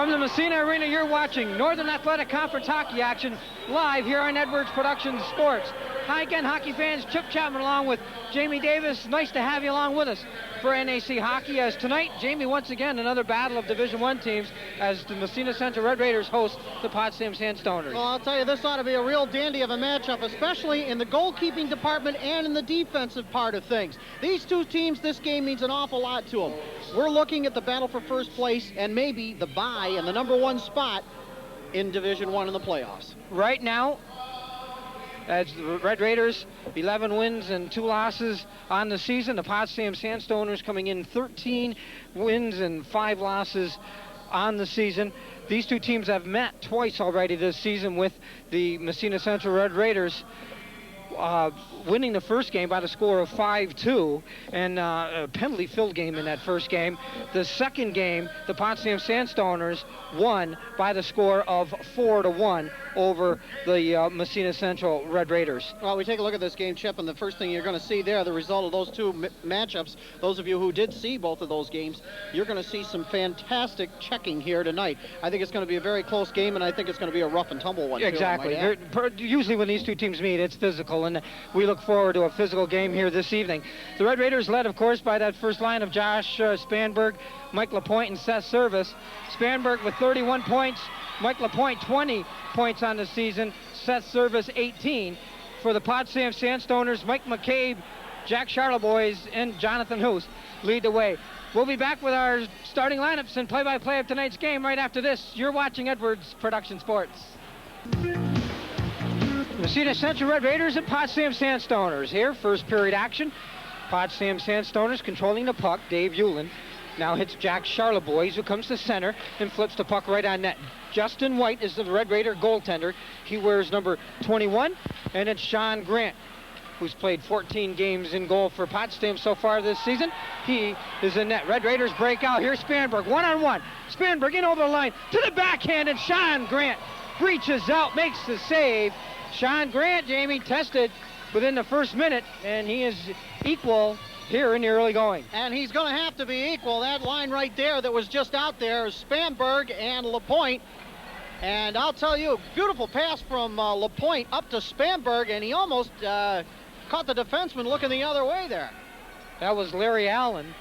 From the Massena Arena, you're watching Northern Athletic Conference hockey action live here on Edwards Productions Sports. Hi again, hockey fans. Chip Chapman along with Jamie Davis. Nice to have you along with us for NAC Hockey. As tonight, Jamie, once again, another battle of Division I teams as the Massena Central Red Raiders host the Potsdam Sandstoners. Well, I'll tell you, this ought to be a real dandy of a matchup, especially in the goalkeeping department and in the defensive part of things. These two teams, this game means an awful lot to them. We're looking at the battle for first place and maybe the bye and the #1 spot in Division I in the playoffs. Right now, as the Red Raiders, 11 wins and 2 losses on the season. The Potsdam Sandstoners coming in 13 wins and 5 losses on the season. These two teams have met twice already this season, with the Massena Central Red Raiders winning the first game by the score of 5-2, and a penalty-filled game in that first game. The second game, the Potsdam Sandstoners won by the score of 4-1 over the Massena Central Red Raiders. Well, we take a look at this game, Chip, and the first thing you're going to see there, the result of those two matchups, those of you who did see both of those games, you're going to see some fantastic checking here tonight. I think it's going to be a very close game, and I think it's going to be a rough and tumble one, exactly. Usually when these two teams meet, it's physical, and we look forward to a physical game here this evening. The Red Raiders led, of course, by that first line of Josh Spanberg, Mike Lapointe, and Seth Service. Spanberg with 31 points, Mike Lapointe 20 points on the season, Seth Service 18. For the Potsdam Sandstoners, Mike McCabe, Jack Charlebois, and Jonathan Hoos lead the way. We'll be back with our starting lineups and play-by-play of tonight's game right after this. You're watching Edwards Production Sports. Massena Central Red Raiders and Potsdam Sandstoners here. First period action. Potsdam Sandstoners controlling the puck. Dave Hewlin now hits Jack Charlebois, who comes to center and flips the puck right on net. Justin White is the Red Raider goaltender. He wears number 21, and it's Sean Grant, who's played 14 games in goal for Potsdam so far this season. He is in net. Red Raiders break out. Here's Spanberg, one-on-one. Spanberg in over the line to the backhand, and Sean Grant reaches out, makes the save. Sean Grant, Jamie, tested within the first minute, and he is equal here in the early going. And he's going to have to be equal. That line right there that was just out there is Spanberg and Lapointe. And I'll tell you, beautiful pass from Lapointe up to Spanberg, and he almost caught the defenseman looking the other way there. That was Larry Allen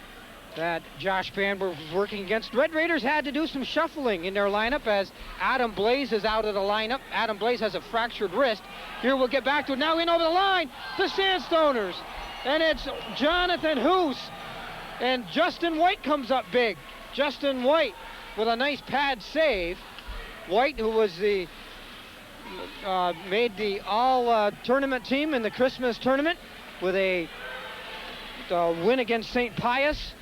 that Josh Spanberg was working against. Red Raiders had to do some shuffling in their lineup as Adam Blaze is out of the lineup. Adam Blaze has a fractured wrist. Here we'll get back to it. Now in over the line, the Sandstoners. And it's Jonathan Hoos. And Justin White comes up big. Justin White with a nice pad save. White, who was the made the all-tournament team in the Christmas tournament with a win against St. Pius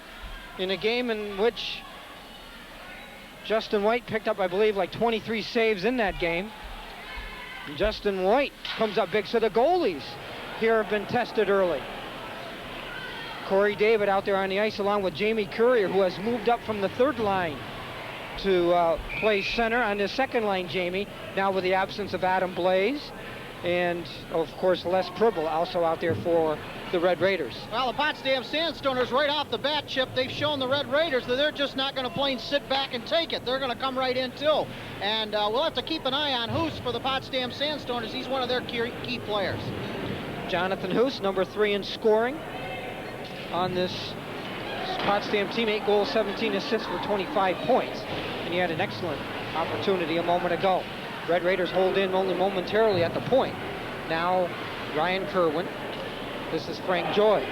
in a game in which Justin White picked up, I believe, like 23 saves in that game. And Justin White comes up big. So the goalies here have been tested early. Corey David out there on the ice along with Jamie Courier, who has moved up from the third line to play center on the second line. Jamie, now with the absence of Adam Blaze, and of course Les Pribble also out there for the Red Raiders. Well, the Potsdam Sandstoners right off the bat, Chip, they've shown the Red Raiders that they're just not going to plain sit back and take it. They're going to come right in too. And we'll have to keep an eye on Hoos for the Potsdam Sandstoners. He's one of their key players. Jonathan Hoos, number 3 in scoring on this Potsdam team, 8 goals, 17 assists for 25 points. And he had an excellent opportunity a moment ago. Red Raiders hold in only momentarily at the point. Now Ryan Kerwin. This is Frank Joy.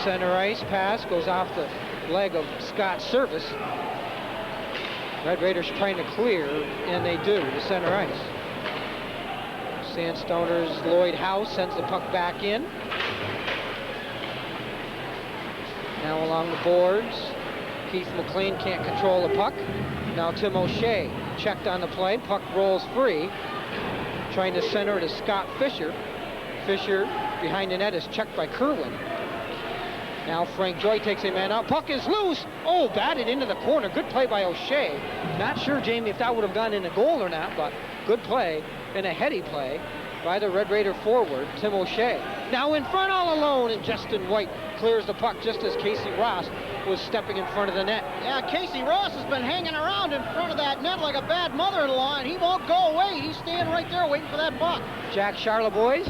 Center ice pass goes off the leg of Scott Service. Red Raiders trying to clear, and they do, to center ice. Sandstoners' Lloyd House sends the puck back in. Now along the boards, Keith McLean can't control the puck. Now Tim O'Shea checked on the play. Puck rolls free. Trying to center to Scott Fisher. Fisher behind the net is checked by Kerwin. Now Frank Joy takes a man out. Puck is loose. Oh, batted into the corner. Good play by O'Shea. Not sure, Jamie, if that would have gone in a goal or not, but good play and a heady play by the Red Raider forward, Tim O'Shea. Now in front all alone, and Justin White clears the puck just as Casey Ross was stepping in front of the net. Yeah, Casey Ross has been hanging around in front of that net like a bad mother-in-law, and he won't go away. He's standing right there waiting for that puck. Jack Charlebois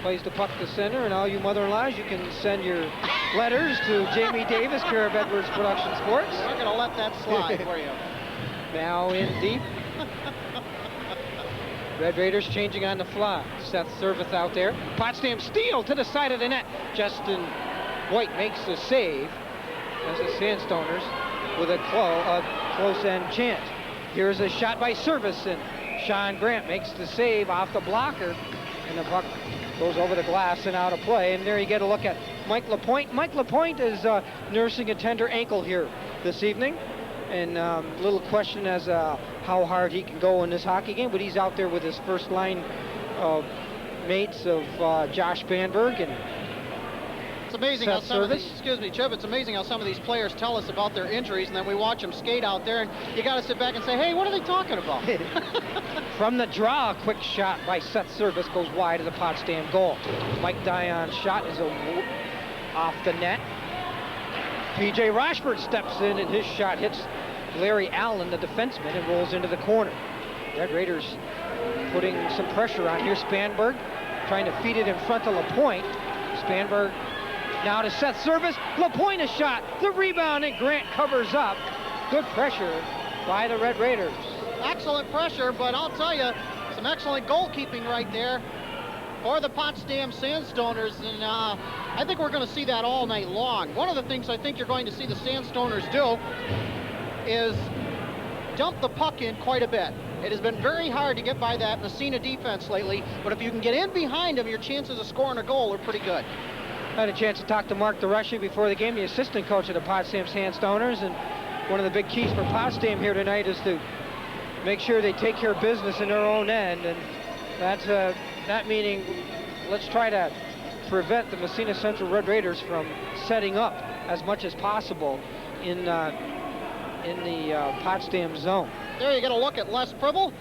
plays the puck to center, and all you mother-in-laws, you can send your letters to Jamie Davis, care of Edwards Production Sports. We're going to let that slide for you. Now in deep. Red Raiders changing on the fly. Seth Servith out there. Potsdam steal to the side of the net. Justin White makes the save as the Sandstoners with a close end chance. Here's a shot by Service, and Sean Grant makes the save off the blocker, and the puck goes over the glass and out of play. And there you get a look at Mike Lapointe. Mike Lapointe is nursing a tender ankle here this evening, and little question as how hard he can go in this hockey game, but he's out there with his first line mates of Josh Banberg and it's amazing Seth how some of Service. these, excuse me, Chip, it's amazing how some of these players tell us about their injuries, and then we watch them skate out there, and you got to sit back and say, hey, what are they talking about? From the draw, a quick shot by Seth Service goes wide of the Potsdam goal. Mike Dion's shot is off the net. P.J. Rochford steps in, and his shot hits Larry Allen, the defenseman, and rolls into the corner. Red Raiders putting some pressure on here. Spanberg trying to feed it in front of Lapointe. Spanberg now to Seth Service. Lapointe a shot. The rebound, and Grant covers up. Good pressure by the Red Raiders. Excellent pressure, but I'll tell you, some excellent goalkeeping right there for the Potsdam Sandstoners, and I think we're going to see that all night long. One of the things I think you're going to see the Sandstoners do is dump the puck in quite a bit. It has been very hard to get by that Massena defense lately, but if you can get in behind them, your chances of scoring a goal are pretty good. I had a chance to talk to Mark DeRushy before the game, the assistant coach of the Potsdam Sandstoners, and one of the big keys for Potsdam here tonight is to make sure they take care of business in their own end, and that's that meaning let's try to prevent the Massena Central Red Raiders from setting up as much as possible in the Potsdam zone. There you get a look at Les Pribble,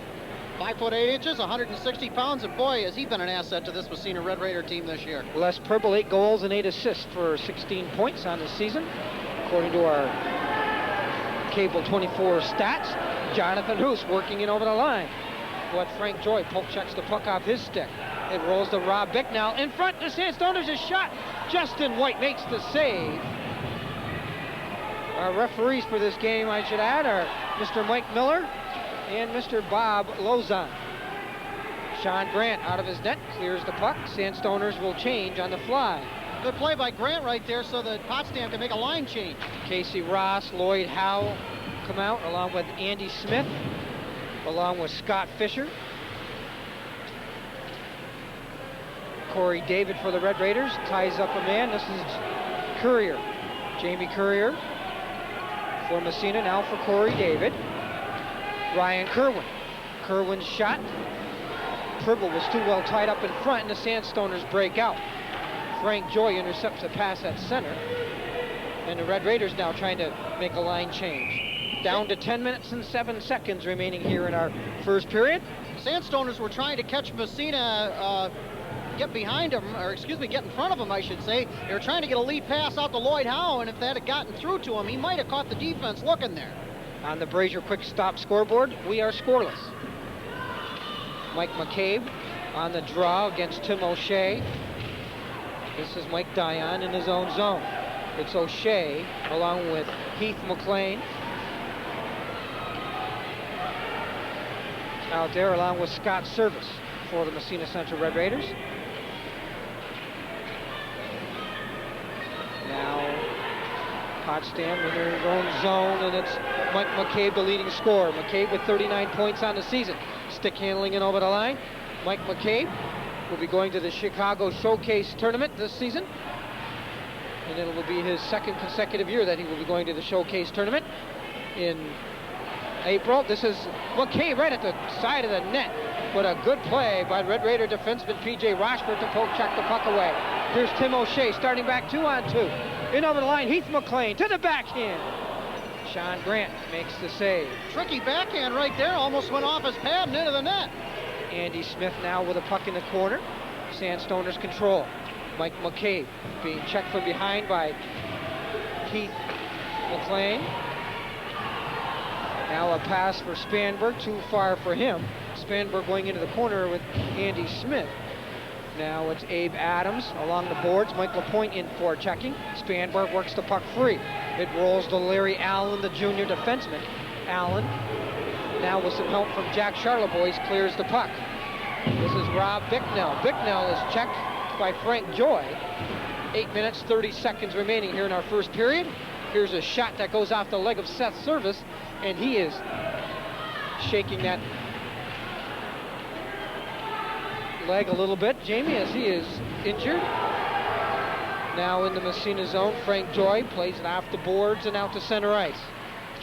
5'8", 160 pounds, and boy, has he been an asset to this Massena Red Raider team this year. Les Pribble, 8 goals and 8 assists for 16 points on the season, according to our Cable 24 stats. Jonathan Hoos working in over the line. But Frank Joy poke checks the puck off his stick. It rolls to Rob Bicknell. In front, the Sandstoners is shot. Justin White makes the save. Our referees for this game, I should add, are Mr. Mike Miller and Mr. Bob Lozon. Sean Grant out of his net, clears the puck. Sandstoners will change on the fly. Good play by Grant right there so that Potsdam can make a line change. Casey Ross, Lloyd Howe come out along with Andy Smith, along with Scott Fisher. Corey David for the Red Raiders ties up a man. This is Courier. Jamie Courier for Massena, now for Corey David. Ryan Kerwin. Kerwin's shot. Pribble was too well tied up in front, and the Sandstoners break out. Frank Joy intercepts a pass at center, and the Red Raiders now trying to make a line change. Down to 10 minutes and 7 seconds remaining here in our first period. Sandstoners were trying to catch Massena, get behind him, or excuse me, get in front of him, I should say. They were trying to get a lead pass out to Lloyd Howe, and if that had gotten through to him, he might have caught the defense looking there. On the Brazier Quick Stop scoreboard, we are scoreless. Mike McCabe on the draw against Tim O'Shea. This is Mike Dion in his own zone. It's O'Shea along with Heath McLean out there, along with Scott Service for the Massena Central Red Raiders. Now Potsdam in their own zone, and it's Mike McCabe, the leading scorer. McCabe with 39 points on the season. Stick handling it over the line. Mike McCabe will be going to the Chicago Showcase Tournament this season, and it will be his second consecutive year that he will be going to the Showcase Tournament in April. This is McCabe right at the side of the net, but a good play by Red Raider defenseman P.J. Rochford to poke check the puck away. Here's Tim O'Shea starting back 2-on-2. In over the line, Heath McLean to the backhand. Sean Grant makes the save. Tricky backhand right there, almost went off his pad and into the net. Andy Smith now with a puck in the corner. Sandstoners control. Mike McCabe being checked from behind by Keith McLean. Now a pass for Spanberg, too far for him. Spanberg going into the corner with Andy Smith. Now it's Abe Adams along the boards. Mike LaPointe in for checking. Spanberg works the puck free. It rolls to Larry Allen, the junior defenseman. Allen, now with some help from Jack Charlebois, clears the puck. This is Rob Bicknell. Bicknell is checked by Frank Joy. 8 minutes, 30 seconds remaining here in our first period. Here's a shot that goes off the leg of Seth Service, and he is shaking that leg a little bit, Jamie, as he is injured. Now in the Massena zone, Frank Joy plays it off the boards and out to center ice.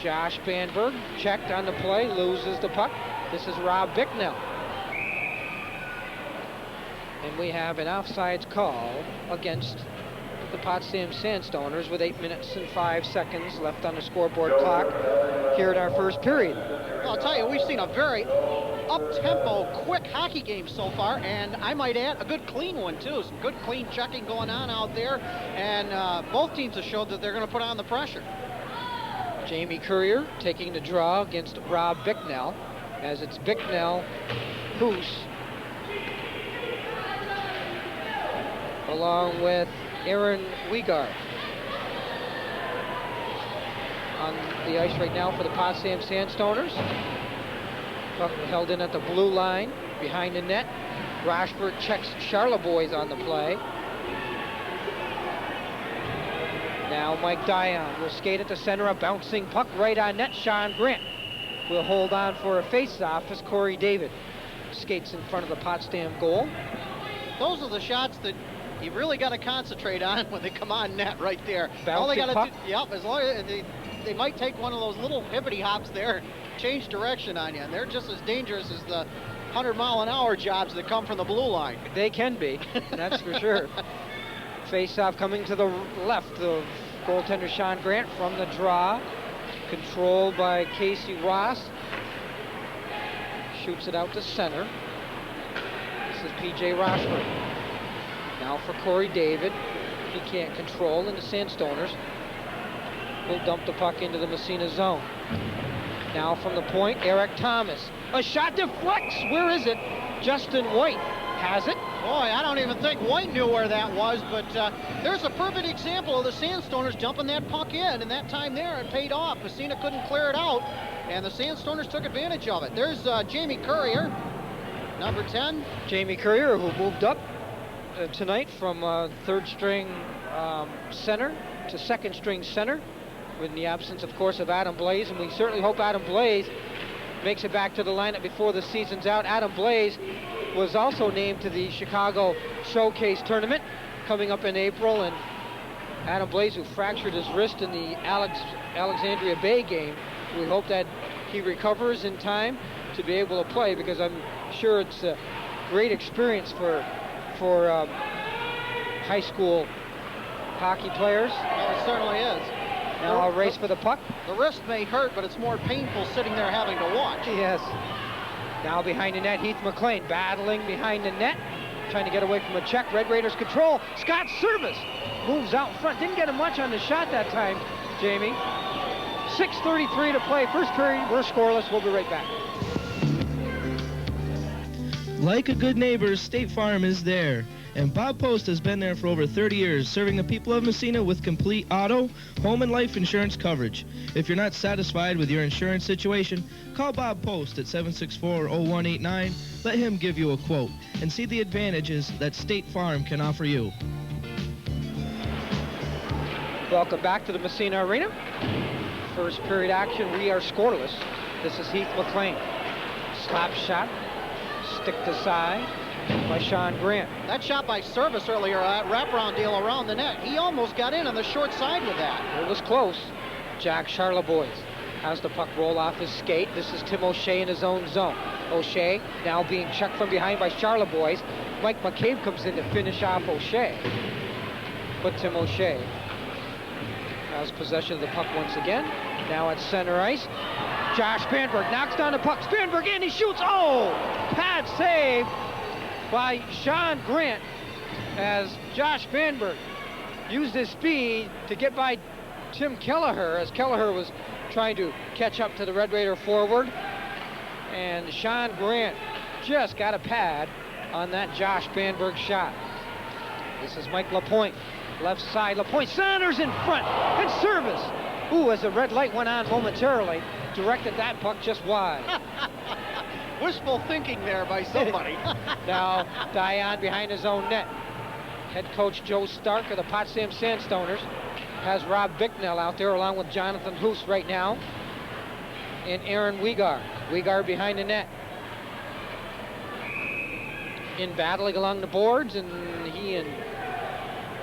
Josh Spanberg checked on the play, loses the puck. This is Rob Bicknell. And we have an offsides call against the Potsdam Sandstoners with 8 minutes and 5 seconds left on the scoreboard clock here in our first period. Well, I'll tell you, we've seen a very up-tempo, quick hockey game so far, and I might add, a good clean one, too. Some good clean checking going on out there, and both teams have showed that they're going to put on the pressure. Jamie Courier taking the draw against Rob Bicknell, as it's Bicknell, Hoos, along with Aaron Weigard on the ice right now for the Potsdam Sandstoners. Puck held in at the blue line behind the net. Rochford checks Charlebois on the play. Now Mike Dion will skate at the center, a bouncing puck right on net. Sean Grant will hold on for a face-off as Corey David skates in front of the Potsdam goal. Those are the shots that you really got to concentrate on when they come on net right there. Bouncy All they got to puck. do, yep, as long as they might take one of those little hippity hops there, change direction on you, and they're just as dangerous as the 100-mile-an-hour jobs that come from the blue line. They can be, that's for sure. Face-off coming to the left of goaltender Sean Grant from the draw. Controlled by Casey Ross. Shoots it out to center. This is P.J. Rochford. Now for Corey David. He can't control, and the Sandstoners will dump the puck into the Massena zone. Now from the point, Eric Thomas. A shot deflects. Where is it? Justin White has it. Boy, I don't even think White knew where that was, but there's a perfect example of the Sandstoners dumping that puck in, and that time there it paid off. Massena couldn't clear it out, and the Sandstoners took advantage of it. There's Jamie Courier, number 10. Jamie Courier, who moved up tonight from third string center to second string center, with the absence, of course, of Adam Blaze, and we certainly hope Adam Blaze makes it back to the lineup before the season's out. Adam Blaze was also named to the Chicago Showcase Tournament coming up in April, and Adam Blaze, who fractured his wrist in the Alexandria Bay game, we hope that he recovers in time to be able to play, because I'm sure it's a great experience for high school hockey players. Well, it certainly is. Now a race for the puck. The wrist may hurt, but it's more painful sitting there having to watch. Yes. Now behind the net, Heath McLean battling behind the net, trying to get away from a check. Red Raiders control. Scott Service moves out front. Didn't get him much on the shot that time, Jamie. 6:33 to play. First period, we're scoreless. We'll be right back. Like a good neighbor, State Farm is there. And Bob Post has been there for over 30 years, serving the people of Massena with complete auto, home, and life insurance coverage. If you're not satisfied with your insurance situation, call Bob Post at 764-0189. Let him give you a quote and see the advantages that State Farm can offer you. Welcome back to the Massena Arena. First period action, we are scoreless. This is Heath McLean. Slap shot, stick to side by Sean Grant. That shot by Service earlier, wraparound deal around the net. He almost got in on the short side with that. It was close. Jack Charlebois has the puck roll off his skate. This is Tim O'Shea in his own zone. O'Shea now being checked from behind by Charlebois. Mike McCabe comes in to finish off O'Shea. But Tim O'Shea has possession of the puck once again. Now at center ice. Josh Spanberg knocks down the puck. Spanberg in, he shoots. Oh! Pad save by Sean Grant as Josh Banberg used his speed to get by Tim Kelleher as Kelleher was trying to catch up to the Red Raider forward. And Sean Grant just got a pad on that Josh Banberg shot. This is Mike LaPointe, left side. LaPointe centers in front and service. Ooh, as the red light went on momentarily, directed that puck just wide. Wishful thinking there by somebody. Now Dion behind his own net. Head coach Joe Stark of the Potsdam Sandstoners has Rob Bicknell out there along with Jonathan Hoos right now. And Aaron Wegar. Wegar behind the net. In battling along the boards, and he and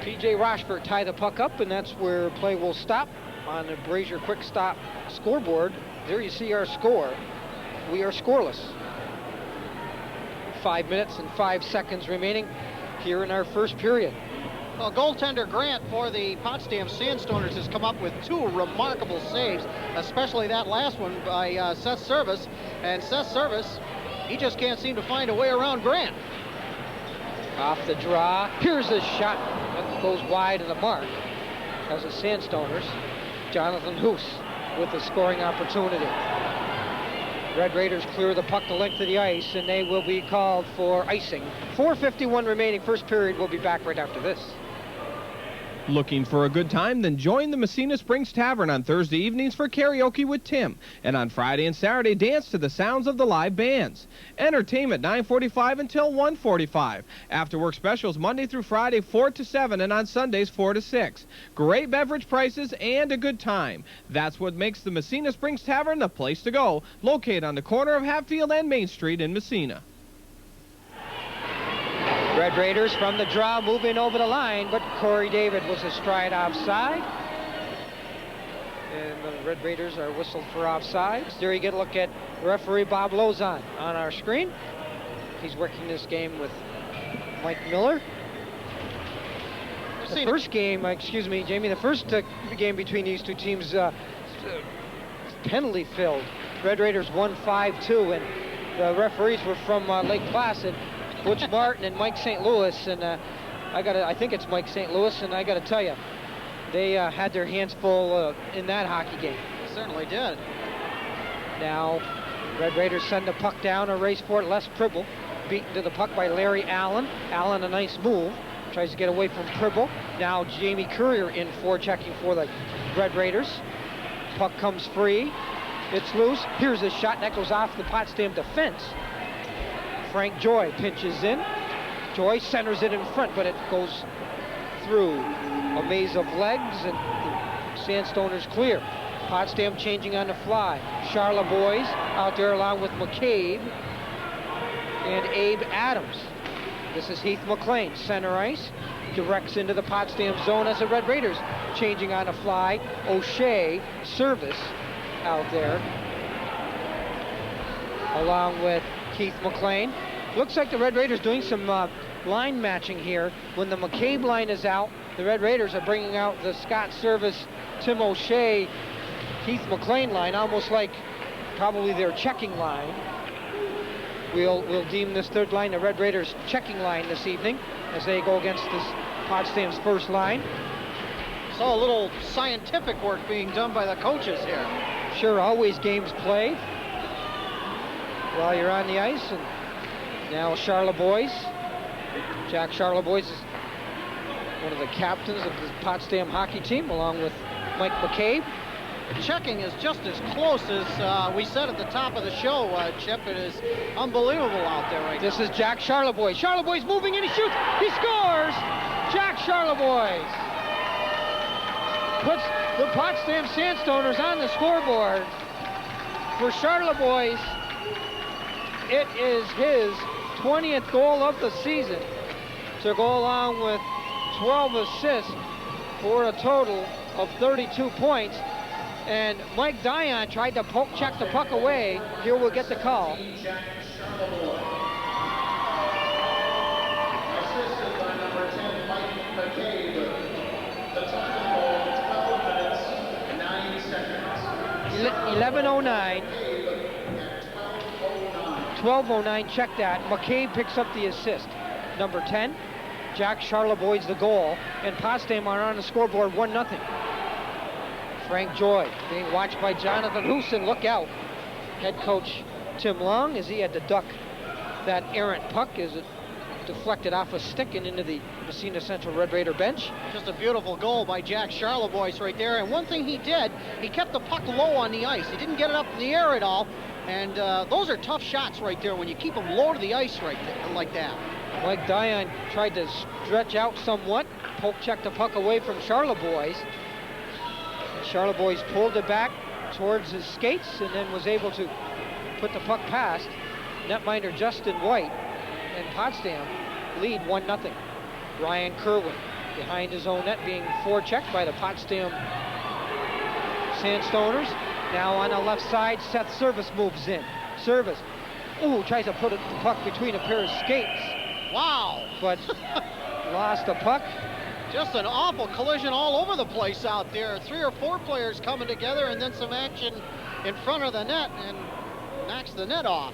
P.J. Rochford tie the puck up, and that's where play will stop on the Brazier Quick Stop scoreboard. There you see our score. We are scoreless. 5 minutes and 5 seconds remaining here in our first period. Well, goaltender Grant for the Potsdam Sandstoners has come up with 2 remarkable saves, especially that last one by Seth Service. And Seth Service, he just can't seem to find a way around Grant. Off the draw. Here's a shot that goes wide of the mark as the Sandstoners. Jonathan Hoos with the scoring opportunity. Red Raiders clear the puck the length of the ice, and they will be called for icing. 4:51 remaining first period. We'll be back right after this. Looking for a good time? Then join the Massena Springs Tavern on Thursday evenings for karaoke with Tim. And on Friday and Saturday, dance to the sounds of the live bands. Entertainment 9:45 until 1:45. After work specials Monday through Friday 4 to 7 and on Sundays 4 to 6. Great beverage prices and a good time. That's what makes the Massena Springs Tavern the place to go. Located on the corner of Hatfield and Main Street in Massena. Red Raiders from the draw moving over the line, but Corey David was astride offside. And the Red Raiders are whistled for offside. There you get a look at referee Bob Lozon on our screen. He's working this game with Mike Miller. The first game, excuse me, Jamie, the first game between these two teams penalty filled. Red Raiders won 5-2, and the referees were from Lake Placid. Butch Martin and Mike St. Louis, and I think it's Mike St. Louis, and I got to tell you, they had their hands full in that hockey game. They certainly did. Now, Red Raiders send the puck down, a race for it. Les Pribble beaten to the puck by Larry Allen. Allen, a nice move, tries to get away from Pribble. Now Jamie Courier in for checking for the Red Raiders. Puck comes free. It's loose. Here's a shot that goes off the Potsdam defense. Frank Joy pinches in. Joy centers it in front, but it goes through a maze of legs, and the Sandstoners clear. Potsdam changing on the fly. Charlebois out there along with McCabe and Abe Adams. This is Heath McLean, center ice. Directs into the Potsdam zone as the Red Raiders changing on the fly. O'Shea, service out there, along with Keith McLean. Looks like the Red Raiders doing some line matching here. When the McCabe line is out, the Red Raiders are bringing out the Scott Service, Tim O'Shea, Keith McLean line, almost like probably their checking line. We'll deem this third line the Red Raiders checking line this evening as they go against this Potsdam's first line. So a little scientific work being done by the coaches here. Sure, always games played while you're on the ice. And now Charlebois. Jack Charlebois is one of the captains of the Potsdam hockey team, along with Mike McCabe. Checking is just as close as we said at the top of the show, Chip. It is unbelievable out there right now. This is Jack Charlebois. Charlebois moving in, he shoots, he scores! Jack Charlebois puts the Potsdam Sandstoners on the scoreboard. For Charlebois, it is his 20th goal of the season to go along with 12 assists for a total of 32 points. And Mike Dion tried to check the puck away. Here we'll get the call. Assisted by number 10, Mike McCabe. The time goal, 12 minutes, 9 seconds. 11:09. 12:09, check that. McCabe picks up the assist. number 10. Jack Charlebois the goal, and Potsdam are on the scoreboard 1-0. Frank Joy being watched by Jonathan Huson. Look out. Head coach Tim Long, as he had to duck that errant puck as it deflected off a stick and into the Massena Central Red Raider bench. Just a beautiful goal by Jack Charlebois right there. And one thing he did, he kept the puck low on the ice. He didn't get it up in the air at all. And those are tough shots right there when you keep them low to the ice right there, like that. Mike Dion tried to stretch out somewhat, poke checked the puck away from Charlebois. Charlebois pulled it back towards his skates and then was able to put the puck past netminder Justin White, and Potsdam lead 1-0. Ryan Kerwin behind his own net being forechecked by the Potsdam Sandstoners. Now on the left side, Seth Service moves in. Service, tries to put the puck between a pair of skates. Wow. But lost the puck. Just an awful collision all over the place out there. 3 or 4 players coming together, and then some action in front of the net, and knocks the net off.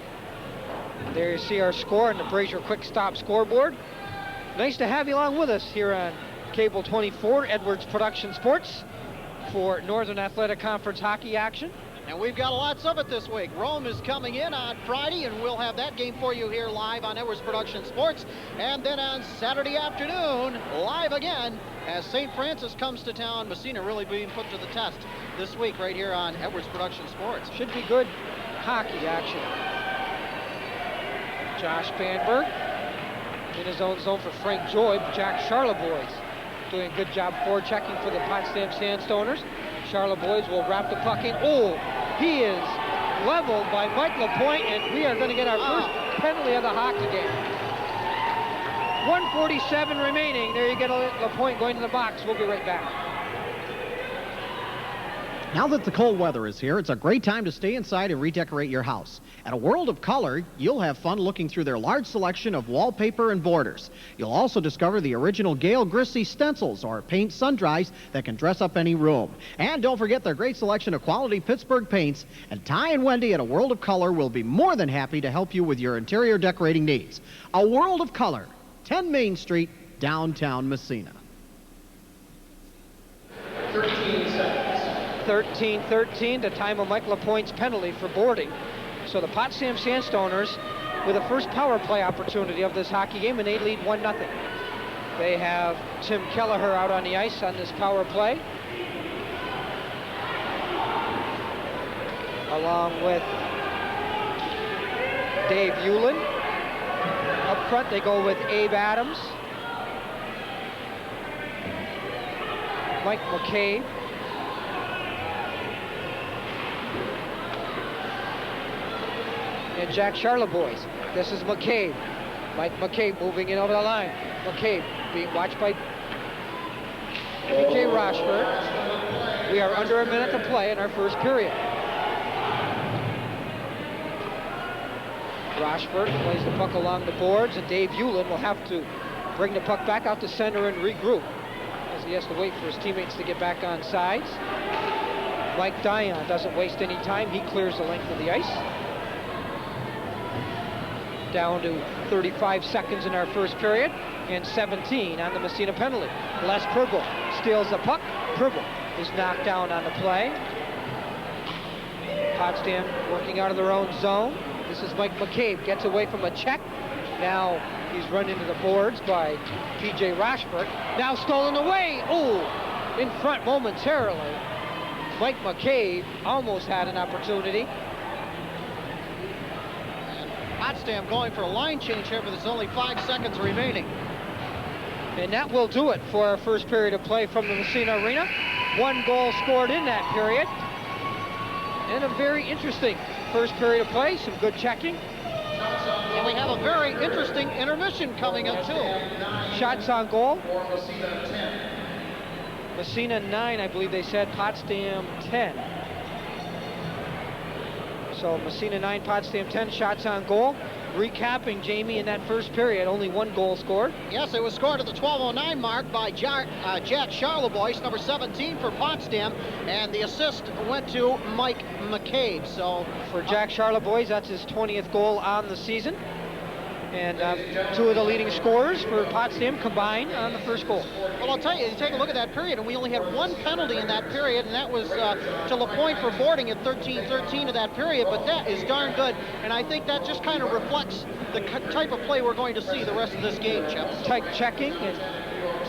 There you see our score on the Brazier Quick Stop scoreboard. Nice to have you along with us here on Cable 24, Edwards Production Sports, for Northern Athletic Conference hockey action. And we've got lots of it this week. Rome is coming in on Friday, and we'll have that game for you here live on Edwards Production Sports. And then on Saturday afternoon, live again, as St. Francis comes to town. Massena really being put to the test this week right here on Edwards Production Sports. Should be good hockey action. Josh Banberg in his own zone for Frank Joy. Jack Charlebois doing a good job forechecking for the Potsdam Sandstoners. Charlebois will wrap the puck in. He is leveled by Mike LaPointe, and we are going to get our first penalty of the hockey game. 1:47 remaining. There you get LaPointe going to the box. We'll be right back. Now that the cold weather is here, it's a great time to stay inside and redecorate your house. At A World of Color, you'll have fun looking through their large selection of wallpaper and borders. You'll also discover the original Gail Grissy stencils or paint sun-dries that can dress up any room. And don't forget their great selection of quality Pittsburgh paints. And Ty and Wendy at A World of Color will be more than happy to help you with your interior decorating needs. A World of Color, 10 Main Street, downtown Massena. 13 seconds. 13-13, the time of Mike LaPointe's penalty for boarding. So the Potsdam Sandstoners with the first power play opportunity of this hockey game, and they lead 1-0. They have Tim Kelleher out on the ice on this power play, along with Dave Hewlin. Up front, they go with Abe Adams, Mike McCabe, and Jack Charlebois. This is McCabe. Mike McCabe moving in over the line. McCabe being watched by PJ Rochford. We are under a minute to play in our first period. Rochford plays the puck along the boards, and Dave Hewlin will have to bring the puck back out to center and regroup, as he has to wait for his teammates to get back on sides. Mike Dion doesn't waste any time. He clears the length of the ice. Down to 35 seconds in our first period, and 17 on the Massena penalty. Les Pribble steals the puck. Pribble is knocked down on the play. Potsdam working out of their own zone. This is Mike McCabe, gets away from a check. Now he's run into the boards by PJ Rochford. Now stolen away. In front momentarily. Mike McCabe almost had an opportunity. Potsdam going for a line change here, but there's only 5 seconds remaining. And that will do it for our first period of play from the Massena Arena. 1 goal scored in that period. And a very interesting first period of play. Some good checking. And we have a very interesting intermission coming up, too. Shots on goal. For Massena 10. Massena 9, I believe they said. Potsdam 10. So Massena 9, Potsdam 10, shots on goal. Recapping, Jamie, in that first period, only 1 goal scored. Yes, it was scored at the 12:09 mark by Jack Charlebois, number 17 for Potsdam, and the assist went to Mike McCabe. So for Jack Charlebois, that's his 20th goal on the season. And two of the leading scorers for Potsdam combined on the first goal. Well, I'll tell you, you take a look at that period, and we only had one penalty in that period, and that was to LaPointe for boarding at 13-13 of that period, but that is darn good, and I think that just kind of reflects the type of play we're going to see the rest of this game, Chip. Tight checking, and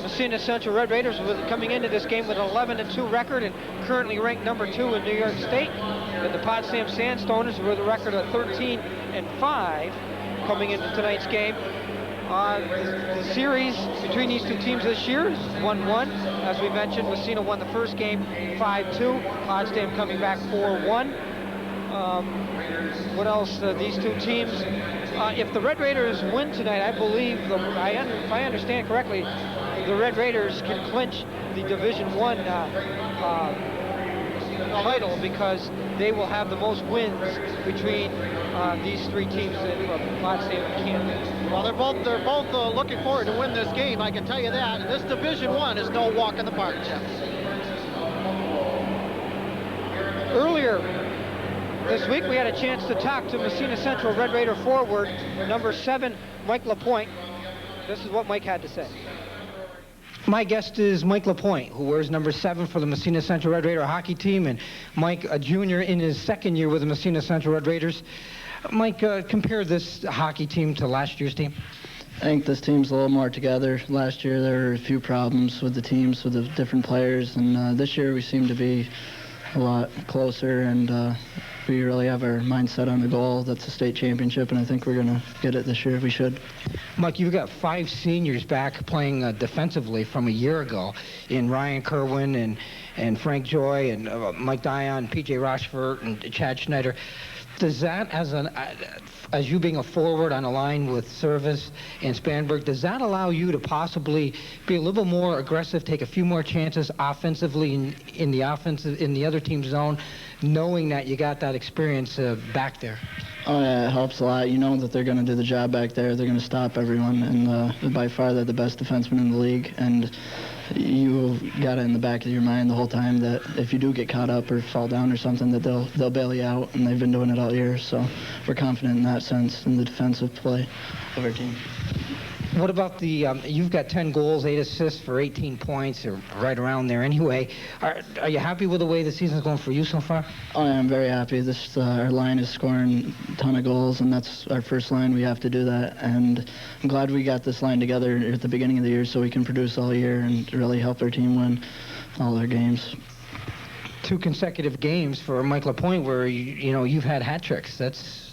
Massena Central Red Raiders coming into this game with an 11-2 record and currently ranked number 2 in New York State. And the Potsdam Sandstoners with a record of 13-5 coming into tonight's game. The series between these two teams this year is 1-1. As we mentioned, Massena won the first game 5-2. Potsdam coming back 4-1. What else? These two teams, if the Red Raiders win tonight, I believe, if I understand correctly, the Red Raiders can clinch the Division I title because they will have the most wins between these three teams from Potsdam and Canton. Well, they're both looking forward to win this game, I can tell you that. And this Division I is no walk in the park, Jeff. Earlier this week, we had a chance to talk to Massena Central Red Raider forward, number 7, Mike LaPointe. This is what Mike had to say. My guest is Mike LaPointe, who wears number 7 for the Massena Central Red Raider hockey team, and Mike, a junior in his second year with the Massena Central Red Raiders. Mike, compare this hockey team to last year's team. I think this team's a little more together. Last year there were a few problems with the teams, with the different players, and this year we seem to be a lot closer, and we really have our mindset on the goal. That's the state championship, and I think we're going to get it this year. We should. Mike, you've got 5 seniors back playing defensively from a year ago in Ryan Kerwin and Frank Joy and Mike Dion, P.J. Rochefort, and Chad Schneider. Does that, as you being a forward on a line with Service and Spanberg, does that allow you to possibly be a little more aggressive, take a few more chances offensively in the other team's zone, knowing that you got that experience back there? Oh yeah, it helps a lot. You know that they're going to do the job back there. They're going to stop everyone, and by far they're the best defensemen in the league. And you got it in the back of your mind the whole time that if you do get caught up or fall down or something, that they'll bail you out, and they've been doing it all year. So we're confident in that sense in the defensive play of our team. What about the, you've got 10 goals, 8 assists for 18 points, or right around there anyway. Are you happy with the way the season's going for you so far? Oh, yeah, I'm very happy. Our line is scoring a ton of goals, and that's our first line. We have to do that, and I'm glad we got this line together at the beginning of the year so we can produce all year and really help our team win all their games. 2 consecutive games for Mike LaPointe where you've had hat tricks. That's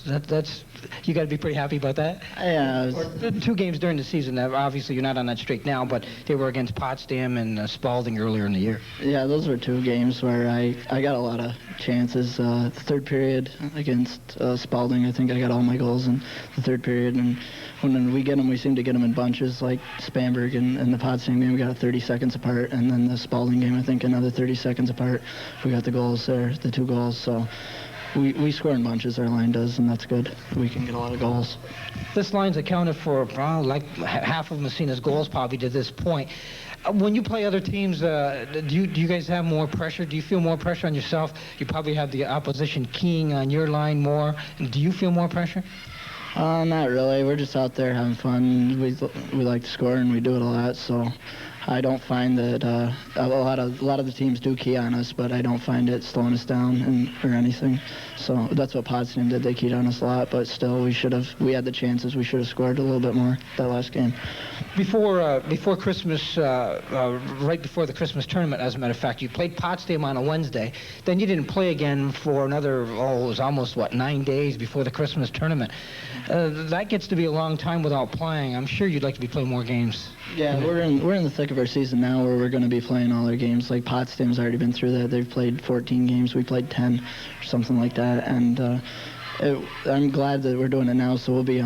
you got to be pretty happy about that. Yeah. 2 games during the season. Obviously, you're not on that streak now, but they were against Potsdam and Spalding earlier in the year. Yeah, those were 2 games where I got a lot of chances. The third period against Spalding, I think I got all my goals in the third period, and when we get them, we seem to get them in bunches, like Spanberg and the Potsdam game, we got 30 seconds apart, and then the Spalding game, I think another 30 seconds apart. We got the goals there, the 2 goals, so we score in bunches, our line does, and that's good. We can get a lot of goals. This line's accounted for like half of Massena's goals probably to this point. When you play other teams, do you guys have more pressure? Do you feel more pressure on yourself? You probably have the opposition keying on your line more. Do you feel more pressure? Not really. We're just out there having fun. We like to score, and we do it a lot, so I don't find that a lot of the teams do key on us, but I don't find it slowing us down or anything. So that's what Potsdam did. They keyed on us a lot, but still we had the chances. We should have scored a little bit more that last game. Before Christmas, right before the Christmas tournament, as a matter of fact, you played Potsdam on a Wednesday. Then you didn't play again for another, it was almost, 9 days before the Christmas tournament. That gets to be a long time without playing. I'm sure you'd like to be playing more games. Yeah, we're in the thick of our season now where we're going to be playing all our games. Like Potsdam's already been through that. They've played 14 games. We played 10 or something like that. And I'm glad that we're doing it now, so we'll be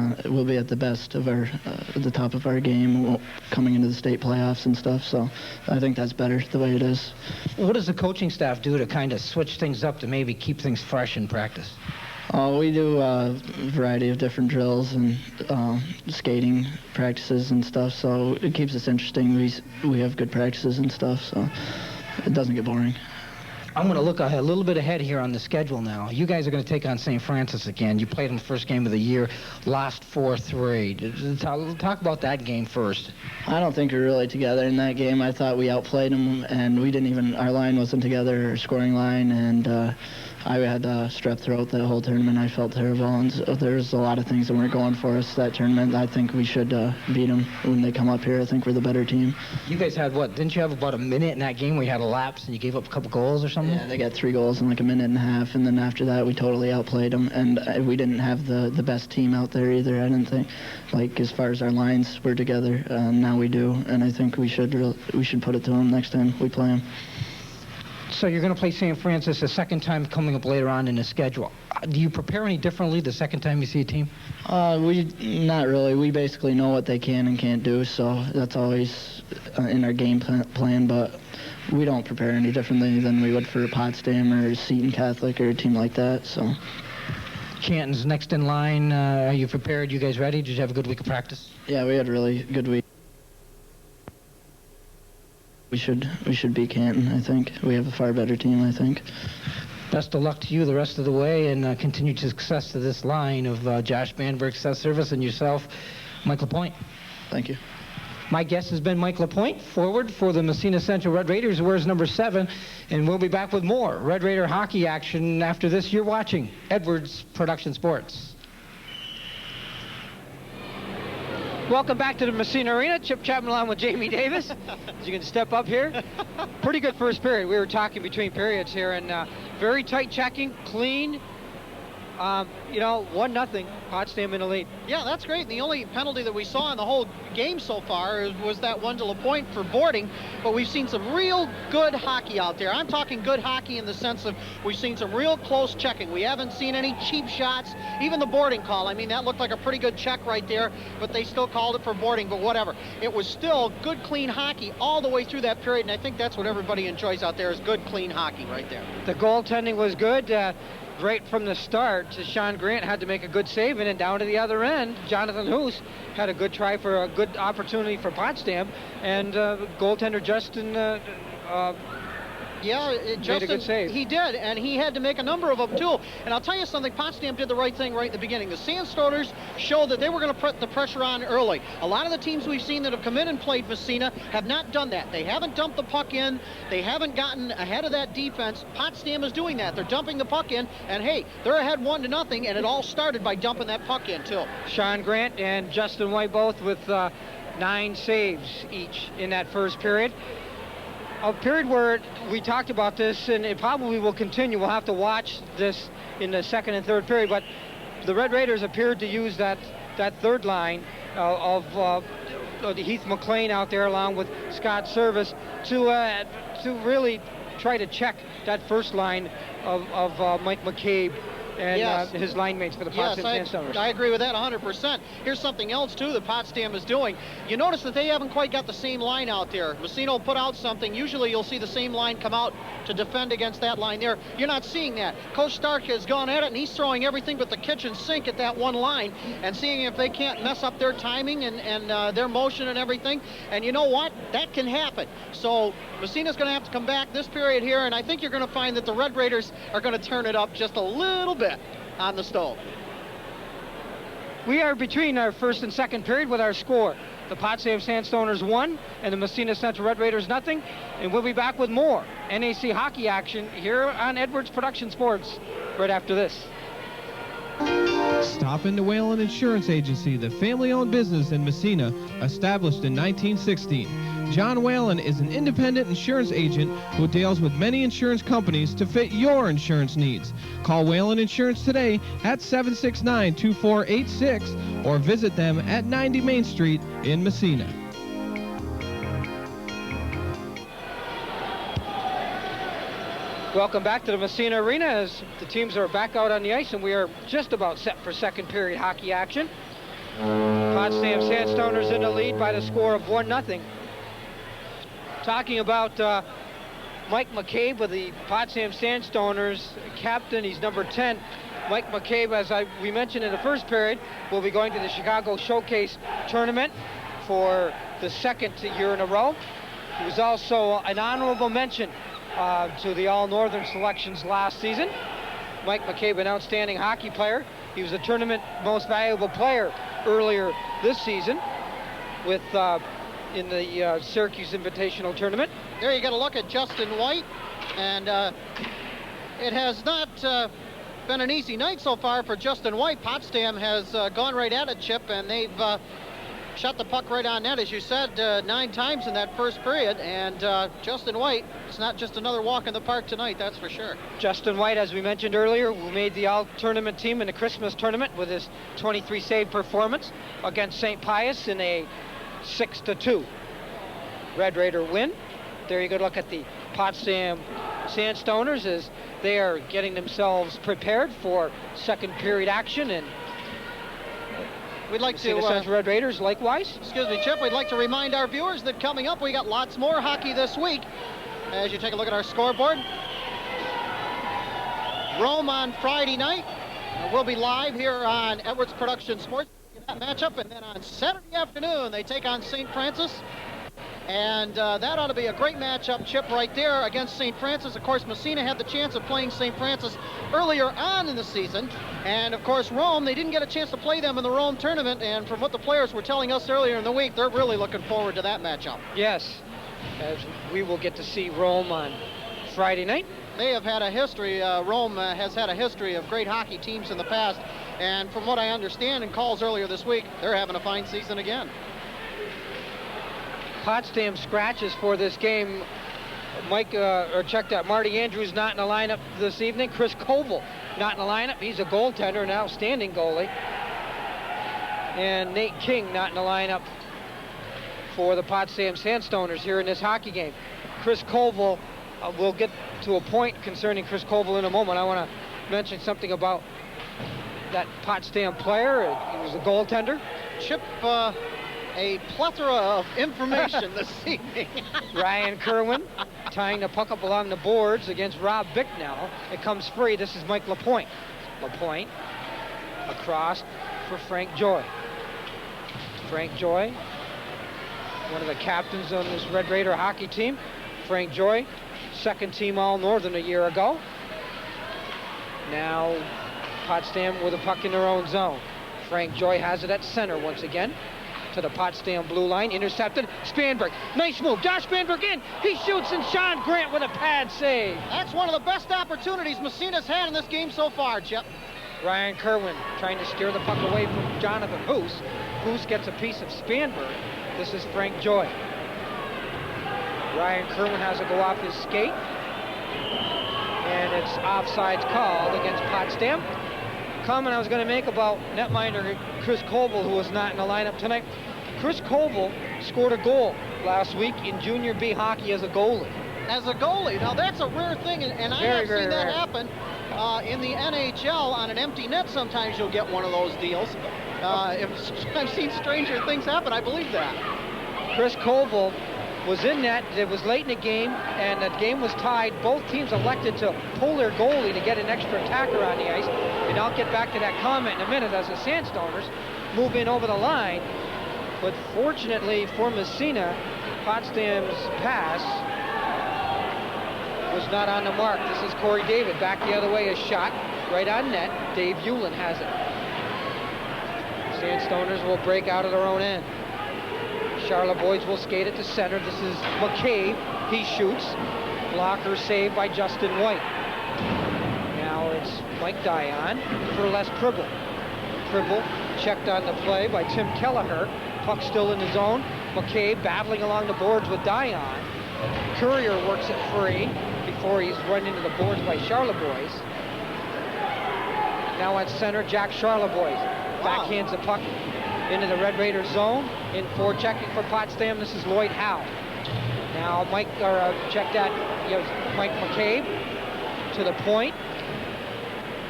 at the best of the top of our game coming into the state playoffs and stuff. So I think that's better the way it is. What does the coaching staff do to kind of switch things up to maybe keep things fresh in practice? We do a variety of different drills and skating practices and stuff, so it keeps us interesting. We have good practices and stuff, so it doesn't get boring. I'm going to look a little bit ahead here on the schedule now. You guys are going to take on St. Francis again. You played in the first game of the year, lost 4-3. Talk about that game first. I don't think we were really together in that game. I thought we outplayed them, and we didn't even, our line wasn't together, our scoring line, and I had strep throat that whole tournament. I felt terrible, and so there's a lot of things that weren't going for us that tournament. I think we should beat them when they come up here. I think we're the better team. You guys had what? Didn't you have about a minute in that game where you had a lapse and you gave up a couple goals or something? Yeah, they got 3 goals in like a minute and a half, and then after that we totally outplayed them, and we didn't have the best team out there either. I didn't think, like, as far as our lines were together. Now we do, and I think we should put it to them next time we play them. So you're going to play St. Francis a second time coming up later on in the schedule. Do you prepare any differently the second time you see a team? Not really. We basically know what they can and can't do, so that's always in our game plan, but we don't prepare any differently than we would for Potsdam or Seton Catholic or a team like that. So. Canton's next in line. Are you prepared? You guys ready? Did you have a good week of practice? Yeah, we had a really good week. We should beat Canton, I think. We have a far better team, I think. Best of luck to you the rest of the way, and continued success to this line of Josh Bandberg, Seth Service, and yourself, Mike LaPointe. Thank you. My guest has been Mike LaPointe, forward for the Massena Central Red Raiders, who wears number 7, and we'll be back with more Red Raider hockey action after this. You're watching Edwards Production Sports. Welcome back to the Massena Arena. Chip Chapman along with Jamie Davis. As you can step up here. Pretty good first period. We were talking between periods here, and very tight checking, clean. 1-0, Potsdam in the lead. Yeah, that's great. The only penalty that we saw in the whole game so far was that one to LaPointe for boarding, but we've seen some real good hockey out there. I'm talking good hockey in the sense of we've seen some real close checking. We haven't seen any cheap shots, even the boarding call. I mean, that looked like a pretty good check right there, but they still called it for boarding, but whatever. It was still good, clean hockey all the way through that period, and I think that's what everybody enjoys out there is good, clean hockey right there. The goaltending was good. Right from the start, Sean Grant had to make a good save, and then down to the other end, Jonathan Hoos had a good try for a good opportunity for Potsdam, and goaltender Justin made a good save. He did, and he had to make a number of them too. And I'll tell you something, Potsdam did the right thing right at the beginning. The Sandstoners showed that they were going to put the pressure on early. A lot of the teams we've seen that have come in and played Massena have not done that. They haven't dumped the puck in. They haven't gotten ahead of that defense. Potsdam is doing that. They're dumping the puck in, and hey, they're ahead 1-0, and it all started by dumping that puck in too. Sean Grant and Justin White both with 9 saves each in that first period. A period where we talked about this, and it probably will continue. We'll have to watch this in the second and third period, but the Red Raiders appeared to use that third line of Heath McLean out there along with Scott Service to really try to check that first line of Mike McCabe and his line mates for the Potsdam Sandstoners. I agree with that 100%. Here's something else, too, that Potsdam is doing. You notice that they haven't quite got the same line out there. Massena will put out something. Usually you'll see the same line come out to defend against that line there. You're not seeing that. Coach Stark has gone at it, and he's throwing everything but the kitchen sink at that one line and seeing if they can't mess up their timing and their motion and everything. And you know what? That can happen. So Massena's going to have to come back this period here, and I think you're going to find that the Red Raiders are going to turn it up just a little bit on the stove. We are between our first and second period with our score. The Potsdam Sandstoners 1 and the Massena Central Red Raiders nothing. And we'll be back with more NAC hockey action here on Edwards Production Sports right after this. Stop into Whalen Insurance Agency, the family-owned business in Massena, established in 1916. John Whalen is an independent insurance agent who deals with many insurance companies to fit your insurance needs. Call Whalen Insurance today at 769-2486 or visit them at 90 Main Street in Massena. Welcome back to the Massena Arena as the teams are back out on the ice, and we are just about set for second period hockey action. Potsdam Sandstoners in the lead by the score of 1-0. Talking about Mike McCabe with the Potsdam Sandstoners captain. He's number 10. Mike McCabe, as we mentioned in the first period, will be going to the Chicago Showcase Tournament for the second year in a row. He was also an honorable mention to the All-Northern selections last season. Mike McCabe, an outstanding hockey player. He was a tournament most valuable player earlier this season with in the Syracuse Invitational Tournament. There you got a look at Justin White, and it has not been an easy night so far for Justin White. Potsdam has gone right at it, Chip, and they've shot the puck right on net, as you said, 9 times in that first period. And Justin White, it's not just another walk in the park tonight, that's for sure. Justin White, as we mentioned earlier, who made the all-tournament team in the Christmas tournament with his 23-save performance against St. Pius in a 6-2 Red Raider win. There you go, look at the Potsdam Sandstoners as they are getting themselves prepared for second period action, and we'd like to the Central Red Raiders likewise. Excuse me, Chip, we'd like to remind our viewers that coming up we got lots more hockey this week. As you take a look at our scoreboard, Rome on Friday night. We'll be live here on Edwards Production Sports that matchup, and then on Saturday afternoon they take on St. Francis. And that ought to be a great matchup, Chip, right there against St. Francis. Of course, Massena had the chance of playing St. Francis earlier on in the season. And, of course, Rome, they didn't get a chance to play them in the Rome tournament. And from what the players were telling us earlier in the week, they're really looking forward to that matchup. Yes, as we will get to see Rome on Friday night. They have had a history, Rome has had a history of great hockey teams in the past. And from what I understand in calls earlier this week, they're having a fine season again. Potsdam scratches for this game. Check that. Marty Andrews not in the lineup this evening. Chris Koval not in the lineup. He's a goaltender, an outstanding goalie. And Nate King not in the lineup for the Potsdam Sandstoners here in this hockey game. Chris Koval, we'll get to a point concerning Chris Koval in a moment. I want to mention something about that Potsdam player. He was a goaltender. Chip, a plethora of information this evening. Ryan Kerwin tying the puck up along the boards against Rob Bicknell. It comes free. This is Mike Lapointe. Lapointe across for Frank Joy. Frank Joy, one of the captains on this Red Raider hockey team. Frank Joy, second team All-Northern a year ago. Now Potsdam with a puck in their own zone. Frank Joy has it at center once again. To the Potsdam blue line, intercepted. Spanberg, nice move. Josh Spanberg in. He shoots, and Sean Grant with a pad save. That's one of the best opportunities Massena's had in this game so far, Chip. Ryan Kerwin trying to steer the puck away from Jonathan Hoos. Hoos gets a piece of Spanberg. This is Frank Joy. Ryan Kerwin has to go off his skate. And it's offsides called against Potsdam. Comment I was going to make about netminder Chris Koval, who was not in the lineup tonight. Chris Koval scored a goal last week in Junior B hockey as a goalie. As a goalie. Now, that's a rare thing, and I have seen that happen in the NHL on an empty net. Sometimes you'll get one of those deals. I've seen stranger things happen. I believe that. Chris Koval was in net. It was late in the game, and the game was tied. Both teams elected to pull their goalie to get an extra attacker on the ice. And I'll get back to that comment in a minute as the Sandstoners move in over the line. But fortunately for Massena, Potsdam's pass was not on the mark. This is Corey David back the other way, a shot right on net. Dave Hewlin has it. Sandstoners will break out of their own end. Charlotte boys will skate it to center. This is McCabe. He shoots. Blocker saved by Justin White. Now it's Mike Dion for Les Pribble. Pribble checked on the play by Tim Kelleher. Puck still in the zone. McCabe battling along the boards with Dion. Courier works it free before he's run into the boards by Charlotte boys. Now at center, Jack Charlebois backhands the puck into the Red Raider zone. In for checking for Potsdam, this is Lloyd Howe. Now check that, Mike McCabe to the point.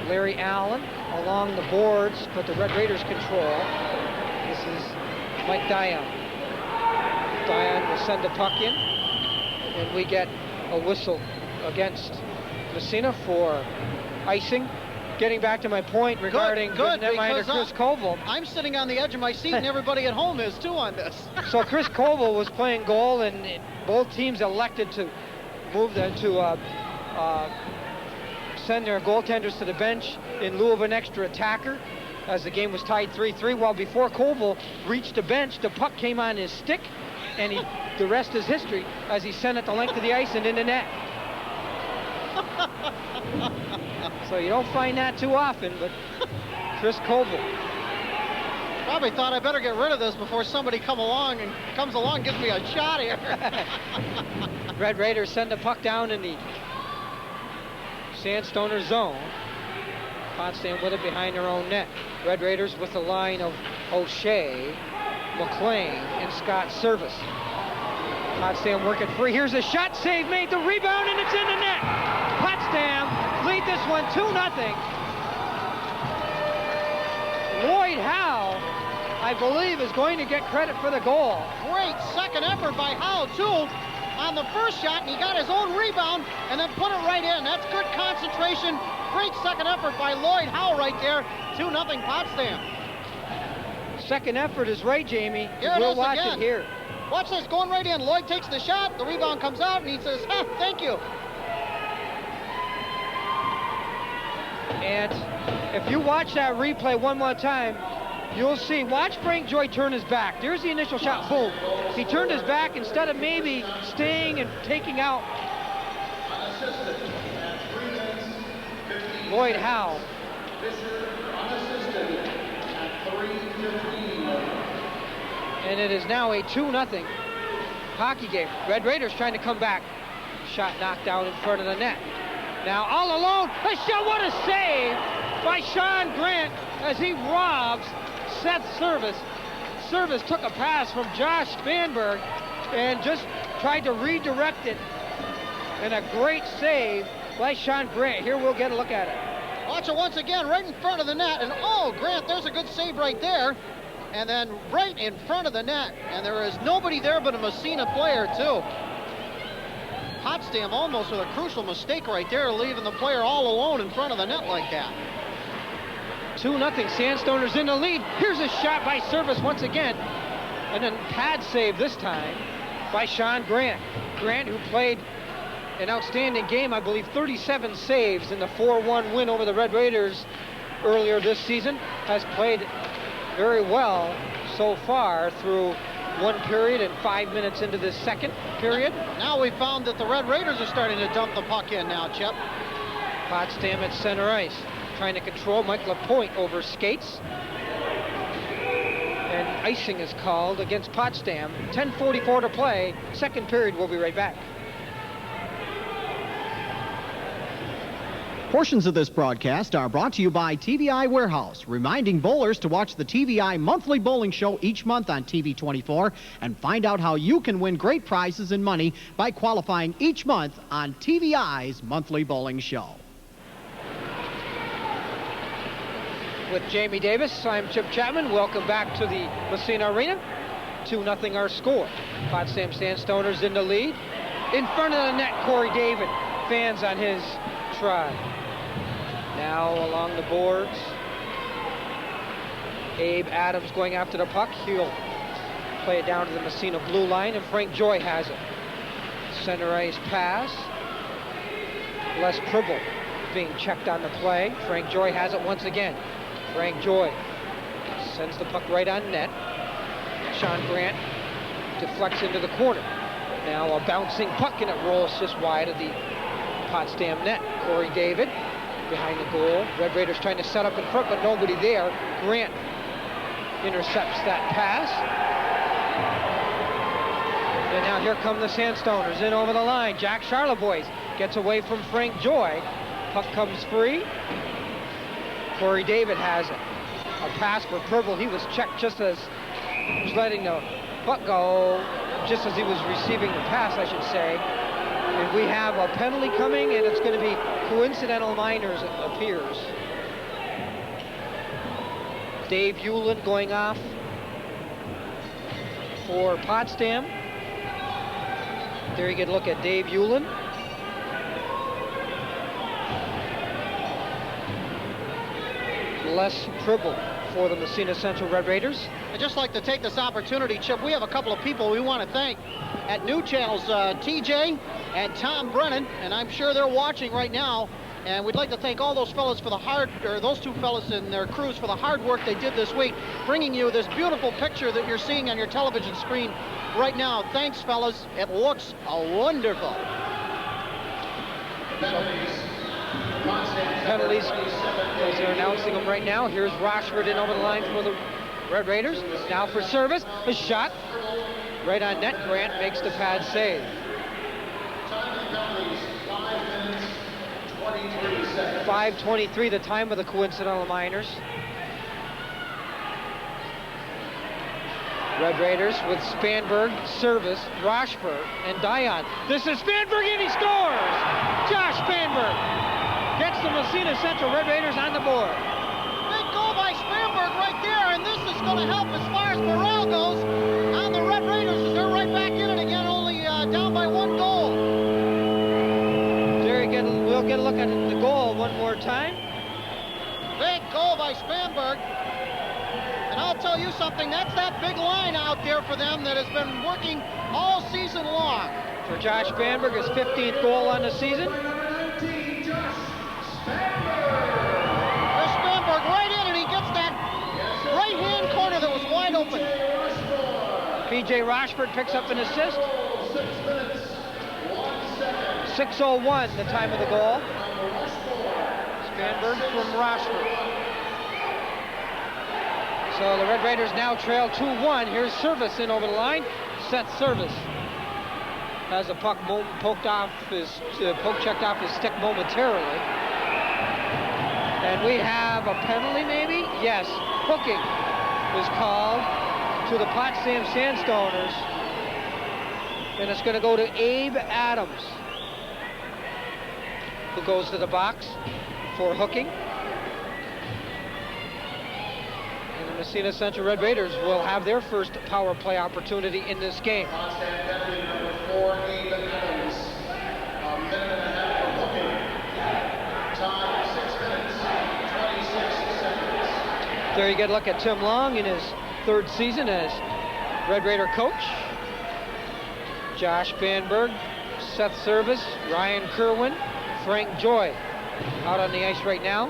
Larry Allen along the boards, but the Red Raiders control. This is Mike Dion. Dion will send the puck in, and we get a whistle against Massena for icing. Getting back to my point regarding netminder Chris Koval. I'm sitting on the edge of my seat, and everybody at home is too on this. So Chris Koval was playing goal, and both teams elected to moved to send their goaltenders to the bench in lieu of an extra attacker as the game was tied 3-3. While before Koval reached the bench, the puck came on his stick, and the rest is history as he sent it the length of the ice and in the net. So you don't find that too often, but Chris Koval. Probably thought I better get rid of this before somebody comes along and gives me a shot here. Red Raiders send the puck down in the Sandstoner zone. Potsdam with it behind their own net. Red Raiders with the line of O'Shea, McLean, and Scott Service. Potsdam working free. Here's a shot, save made, the rebound, and it's in the net. Potsdam lead this one 2-0. Lloyd Howe, I believe, is going to get credit for the goal. Great second effort by Howe, too, on the first shot, and he got his own rebound and then put it right in. That's good concentration. Great second effort by Lloyd Howe right there. 2-0 Potsdam. Second effort is right, Jamie. Here we'll it is watch again. it here. Watch this, going right in. Lloyd takes the shot, the rebound comes out, and he says, thank you. And if you watch that replay one more time, you'll see, watch Frank Joy turn his back. There's the initial shot, boom. He turned his back instead of maybe staying and taking out Lloyd Howe. And it is now a 2-0 hockey game. Red Raiders trying to come back. Shot knocked out in front of the net. Now all alone, a shot, what a save by Sean Grant as he robs Seth Service. Service took a pass from Josh Spanberg and just tried to redirect it. And a great save by Sean Grant. Here we'll get a look at it. Watch it once again, right in front of the net. And oh, Grant, there's a good save right there. And then right in front of the net. And there is nobody there but a Massena player, too. Potsdam almost with a crucial mistake right there, leaving the player all alone in front of the net like that. 2-0, Sandstoners in the lead. Here's a shot by Service once again. And then pad save this time by Sean Grant. Grant, who played an outstanding game, I believe 37 saves in the 4-1 win over the Red Raiders earlier this season, has played very well so far through one period and 5 minutes into this second period. Now we found that the Red Raiders are starting to dump the puck in now, Chip. Potsdam at center ice, trying to control. Mike LaPointe over skates. And icing is called against Potsdam. 10:44 to play. Second period, we'll be right back. Portions of this broadcast are brought to you by TVI Warehouse, reminding bowlers to watch the TVI Monthly Bowling Show each month on TV 24 and find out how you can win great prizes and money by qualifying each month on TVI's Monthly Bowling Show. With Jamie Davis, I'm Chip Chapman. Welcome back to the Massena Arena. 2-0 our score. Potsdam Sandstoners in the lead. In front of the net, Corey David. Fans on his try. Now along the boards, Abe Adams going after the puck. He'll play it down to the Massena blue line, and Frank Joy has it. Center ice pass. Les Pribble being checked on the play. Frank Joy has it once again. Frank Joy sends the puck right on net. Sean Grant deflects into the corner. Now a bouncing puck, and it rolls just wide of the Potsdam net. Corey David behind the goal. Red Raiders trying to set up in front, but nobody there. Grant intercepts that pass. And now here come the Sandstoners in over the line. Jack Charlebois gets away from Frank Joy. Puck comes free. Corey David has it. A pass for Pribble. He was checked just as he was letting the puck go, just as he was receiving the pass, I should say. And we have a penalty coming, and it's going to be coincidental minors, it appears. Dave Hewlin going off for Potsdam. There you get a look at Dave Hewlin. Les Pribble for the Massena Central Red Raiders. I'd just like to take this opportunity, Chip. We have a couple of people we want to thank at New Channels. TJ and Tom Brennan, and I'm sure they're watching right now. And we'd like to thank all those fellas for those two fellas and their crews for the hard work they did this week, bringing you this beautiful picture that you're seeing on your television screen right now. Thanks, fellas. It looks wonderful. Penalties, as they're announcing them right now. Here's Rochford in over the line for the Red Raiders. Now for service, a shot right on net. Grant makes the pad save. 5:23, the time of the coincidental minors. Red Raiders with Spanberg, service, Rochford, and Dion. This is Spanberg, and he scores! Josh Spanberg gets the Massena Central Red Raiders on the board. Big goal by Spanberg right there, and this is going to help as far as morale goes on the Red Raiders as they're right back in it again, only down by 1 goal. There again, we'll get a look at the goal one more time. Big goal by Spanberg. And I'll tell you something, that's that big line out there for them that has been working all season long. For Josh Spanberg, his 15th goal on the season. There's Spanberg right in, and he gets that right-hand corner that was wide open. P.J. Rochford picks up an assist. 6:01, the time of the goal. Spanberg from Rochford. So the Red Raiders now trail 2-1. Here's Service in over the line. Seth Service has a puck poke checked off his stick momentarily. And we have a penalty, maybe? Yes, hooking is called to the Potsdam Sandstoners. And it's going to go to Abe Adams, who goes to the box for hooking. And the Massena Central Red Raiders will have their first power play opportunity in this game. Potsdam penalty number 4, Abe Adams. A minute and a half for hooking. Time, 6 minutes, 26 seconds. There you get a look at Tim Long in his 3rd season as Red Raider coach. Josh Spanberg, Seth Service, Ryan Kerwin, Frank Joy out on the ice right now.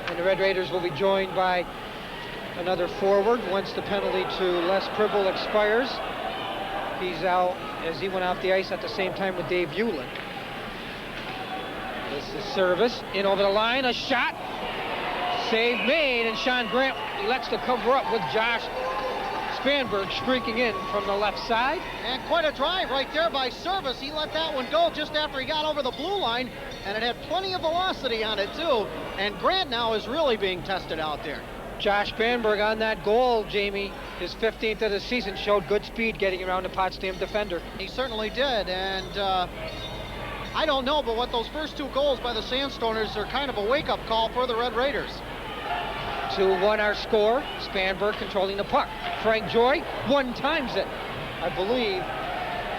And the Red Raiders will be joined by another forward once the penalty to Les Pribble expires. He's out as he went off the ice at the same time with Dave Hewlin. This is Service in over the line, a shot. Save made, and Sean Grant lets the cover up with Josh Spanberg streaking in from the left side. And quite a drive right there by Service. He let that one go just after he got over the blue line, and it had plenty of velocity on it too. And Grant now is really being tested out there. Josh Spanberg on that goal, Jamie, his 15th of the season, showed good speed getting around the Potsdam defender. He certainly did, and I don't know, but what those first 2 goals by the Sandstoners are kind of a wake-up call for the Red Raiders. 2-1 our score. Spanberg controlling the puck. Frank Joy one-times it. I believe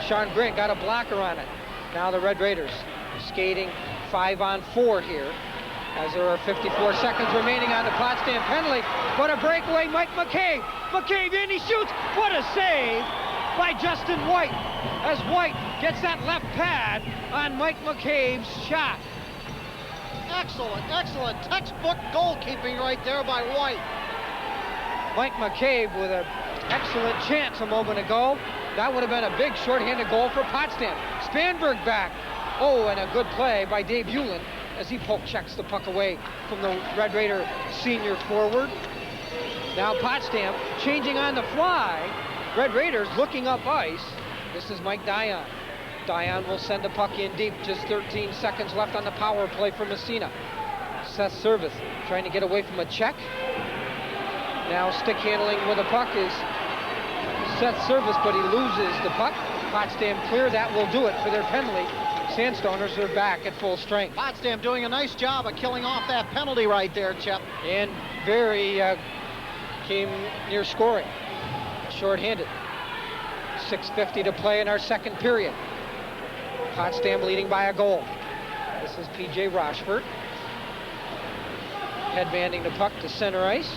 Sean Grant got a blocker on it. Now the Red Raiders skating 5-on-4 here as there are 54 seconds remaining on the Potsdam penalty. What a breakaway, Mike McCabe. McCabe in, he shoots. What a save by Justin White as White gets that left pad on Mike McCabe's shot. Excellent, excellent textbook goalkeeping right there by White. Mike McCabe with an excellent chance a moment ago. That would have been a big shorthanded goal for Potsdam. Spanberg back. Oh, and a good play by Dave Hewlin as he poke checks the puck away from the Red Raider senior forward. Now Potsdam changing on the fly. Red Raiders looking up ice. This is Mike Dion. Dion will send the puck in deep. Just 13 seconds left on the power play for Massena. Seth Service trying to get away from a check. Now stick handling with the puck is Seth Service, but he loses the puck. Potsdam clear. That will do it for their penalty. Sandstoners are back at full strength. Potsdam doing a nice job of killing off that penalty right there, Chip. And very came near scoring. Short-handed. 6:50 to play in our 2nd period. Potsdam leading by a goal. This is P.J. Rochford. Headbanding the puck to center ice.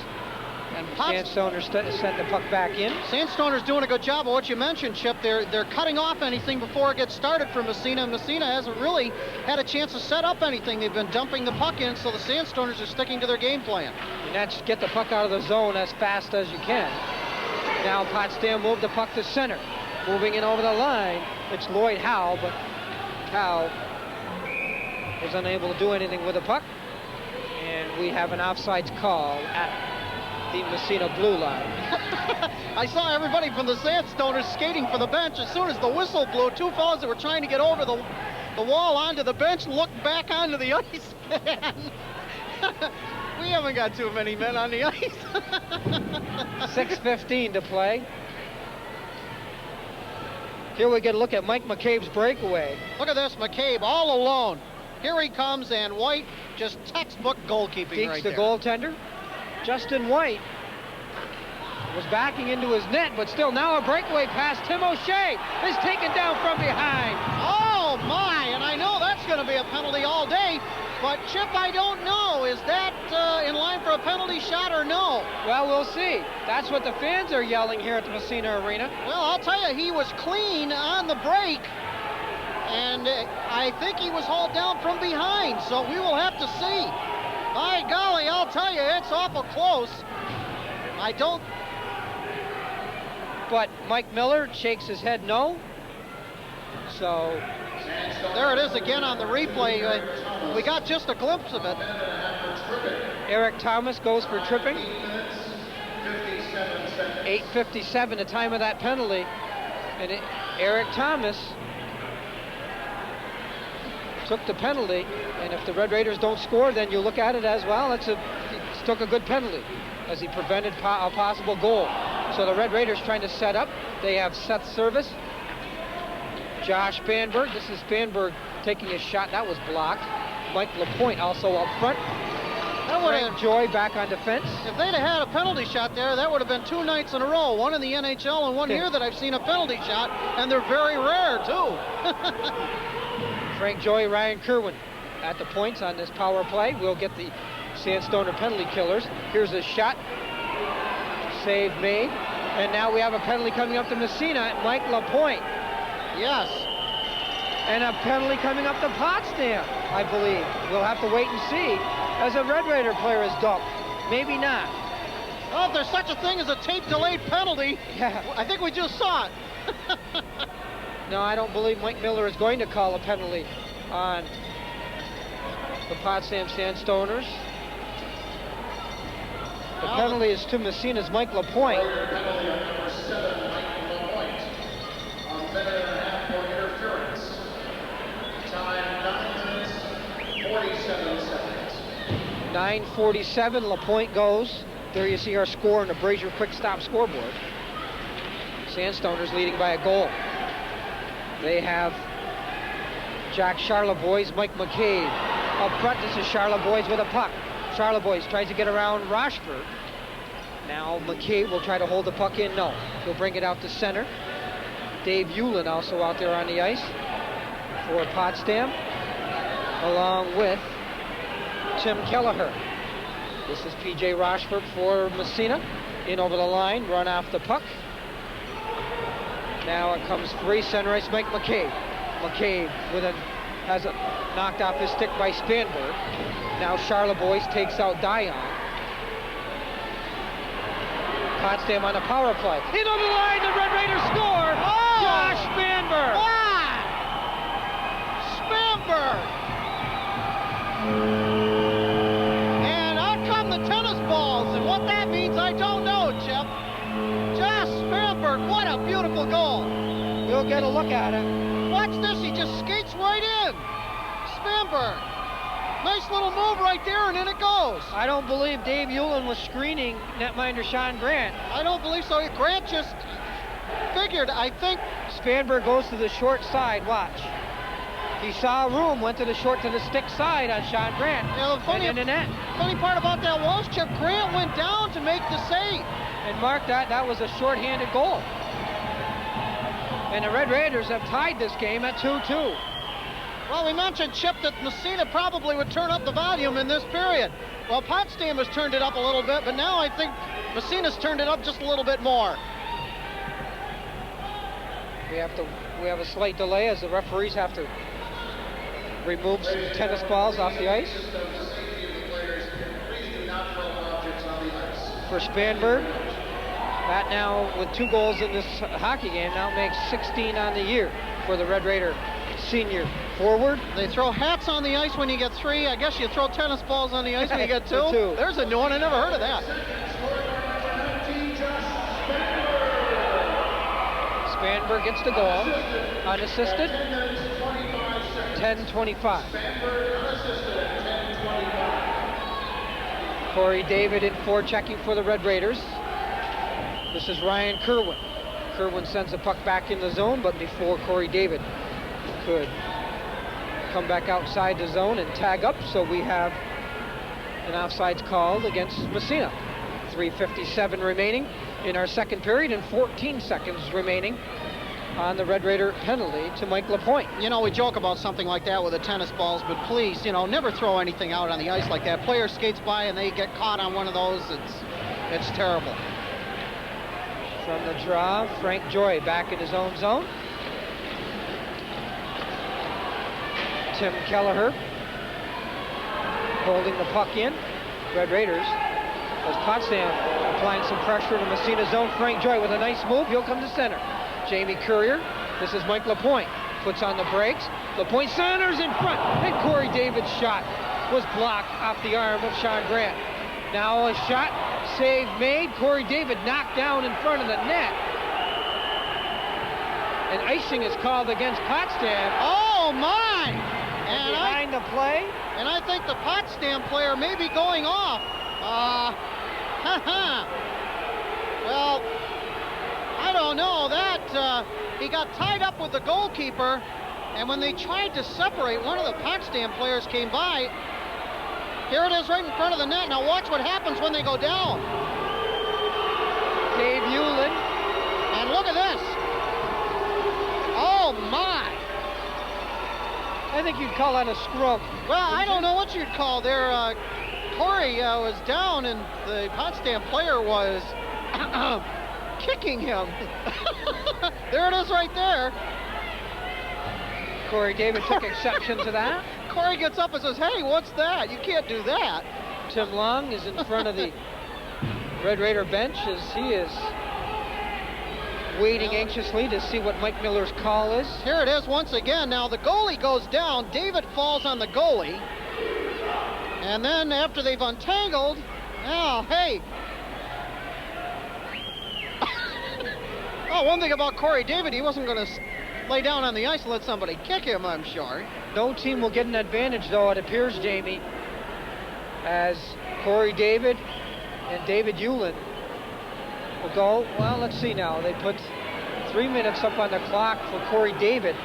And Sandstoners sent the puck back in. Sandstoners doing a good job of what you mentioned, Chip. They're cutting off anything before it gets started for Massena. Massena hasn't really had a chance to set up anything. They've been dumping the puck in, so the Sandstoners are sticking to their game plan. And that's get the puck out of the zone as fast as you can. Now Potsdam moved the puck to center. Moving in over the line, it's Lloyd Howe, but Howe was unable to do anything with the puck. And we have an offsides call at the Massena blue line. I saw everybody from the Sandstoners skating for the bench. As soon as the whistle blew, two fellas that were trying to get over the wall onto the bench looked back onto the ice. We haven't got too many men on the ice. 6:15 to play. Here we get a look at Mike McCabe's breakaway. Look at this, McCabe all alone. Here he comes, and White just textbook goalkeeping Deeks right the there. goaltender. Justin White was backing into his net, but still now a breakaway pass. Tim O'Shea is taken down from behind. Oh my, and I know that's going to be a penalty all day, but Chip, I don't know. Is that in line for a penalty shot or no? Well, we'll see. That's what the fans are yelling here at the Massena Arena. Well, I'll tell you, he was clean on the break, and I think he was hauled down from behind, so we will have to see. By golly, I'll tell you, it's awful close. I don't... But Mike Miller shakes his head no. So... There it is again on the replay. We got just a glimpse of it. Eric Thomas goes for tripping. 8:57, the time of that penalty. And Eric Thomas took the penalty, and if the Red Raiders don't score, then you look at it as well. He took a good penalty as he prevented a possible goal. So the Red Raiders trying to set up. They have Seth Service, Josh Spanberg. This is Spanberg taking a shot. That was blocked. Mike LaPointe also up front. Frank Joy back on defense. If they'd have had a penalty shot there, that would have been 2 nights in a row. One in the NHL and one here that I've seen a penalty shot, and they're very rare, too. Frank Joy, Ryan Kerwin at the points on this power play. We'll get the Sandstoner penalty killers. Here's a shot. Save made. And now we have a penalty coming up to Massena. Mike LaPointe. Yes. And a penalty coming up to Potsdam, I believe. We'll have to wait and see as a Red Raider player is dumped. Maybe not. Oh, if there's such a thing as a tape-delayed penalty, yeah. I think we just saw it. No, I don't believe Mike Miller is going to call a penalty on the Potsdam Sandstoners. The penalty is to Massena's Mike LaPointe. Penalty on number 7, Mike LaPointe. On minute and a half for interference. Time 9 minutes, 47 seconds. 9:47, LaPointe goes. There you see our score on the Brazier Quick Stop scoreboard. Sandstoners leading by a goal. They have Jack Charlebois, Mike McCabe. Up front, this is Charlebois with a puck. Charlebois tries to get around Rochford. Now McCabe will try to hold the puck in. No, he'll bring it out to center. Dave Hewlin also out there on the ice for Potsdam, along with Tim Kelleher. This is P.J. Rochford for Massena. In over the line, run off the puck. Now it comes free center ice, Mike McCabe. McCabe has it knocked off his stick by Spanberg. Now Charlebois takes out Dion. Potsdam on a power play. In over the line, the Red Raiders score! Oh! Josh Spanberg! Wow! Spanberg! And out come the tennis balls, and what that means, I don't know, Chip. Josh Spanberg, what a beautiful goal. We'll get a look at it. Watch this, he just skates right in. Spanberg. Nice little move right there, and in it goes. I don't believe Dave Hewlin was screening netminder Sean Grant. I don't believe so. Grant just figured, I think. Spanberg goes to the short side, watch. He saw room, went to the stick side on Sean Grant. You know, the funny part about that was, Chip, Grant went down to make the save. And mark that was a shorthanded goal. And the Red Raiders have tied this game at 2-2. Well, we mentioned, Chip, that Massena probably would turn up the volume in this period. Well, Potsdam has turned it up a little bit, but now I think Massena's turned it up just a little bit more. We have a slight delay as the referees have to remove some tennis balls off the ice. For Spanberg, that now with 2 goals in this hockey game now makes 16 on the year for the Red Raider senior forward. They throw hats on the ice when you get 3. I guess you throw tennis balls on the ice when you get 2. 2. There's a new one. I never heard of that. Spanberg gets the goal, unassisted, 10-25. Corey David in forechecking for the Red Raiders. This is Ryan Kerwin. Kerwin sends the puck back in the zone, but before Corey David could come back outside the zone and tag up, so we have an offsides called against Massena. 3:57 remaining in our second period and 14 seconds remaining on the Red Raider penalty to Mike LaPointe. You know, we joke about something like that with the tennis balls, but please, you know, never throw anything out on the ice like that. Player skates by and they get caught on one of those. It's terrible. From the draw, Frank Joy back in his own zone. Tim Kelleher holding the puck in. Red Raiders, as Potsdam applying some pressure to Massena's zone. Frank Joy with a nice move. He'll come to center. Jamie Courier. This is Mike LaPointe. Puts on the brakes. LaPointe centers in front. And Corey David's shot was blocked off the arm of Sean Grant. Now a shot, save made. Corey David knocked down in front of the net. And icing is called against Potsdam. Oh my! And behind the play. And I think the Potsdam player may be going off. Well, I don't know. He got tied up with the goalkeeper, and when they tried to separate, one of the Potsdam players came by. Here it is right in front of the net. Now watch what happens when they go down. Dave Hewlin. And look at this. Oh my. I think you'd call that a scrum. Well, I don't know what you'd call there. Corey was down, and the Potsdam player was kicking him. There it is right there. Corey David took exception to that. Corey gets up and says, hey, what's that? You can't do that. Tim Long is in front of the Red Raider bench as he is waiting anxiously to see what Mike Miller's call is. Here it is once again. Now the goalie goes down. David falls on the goalie. And then after they've untangled, oh, hey. Oh, one thing about Corey David, he wasn't going to lay down on the ice and let somebody kick him, I'm sure. No team will get an advantage, though, it appears, Jamie, as Corey David and David Hewlin will go. Well, let's see now. They put 3 minutes up on the clock for Corey David,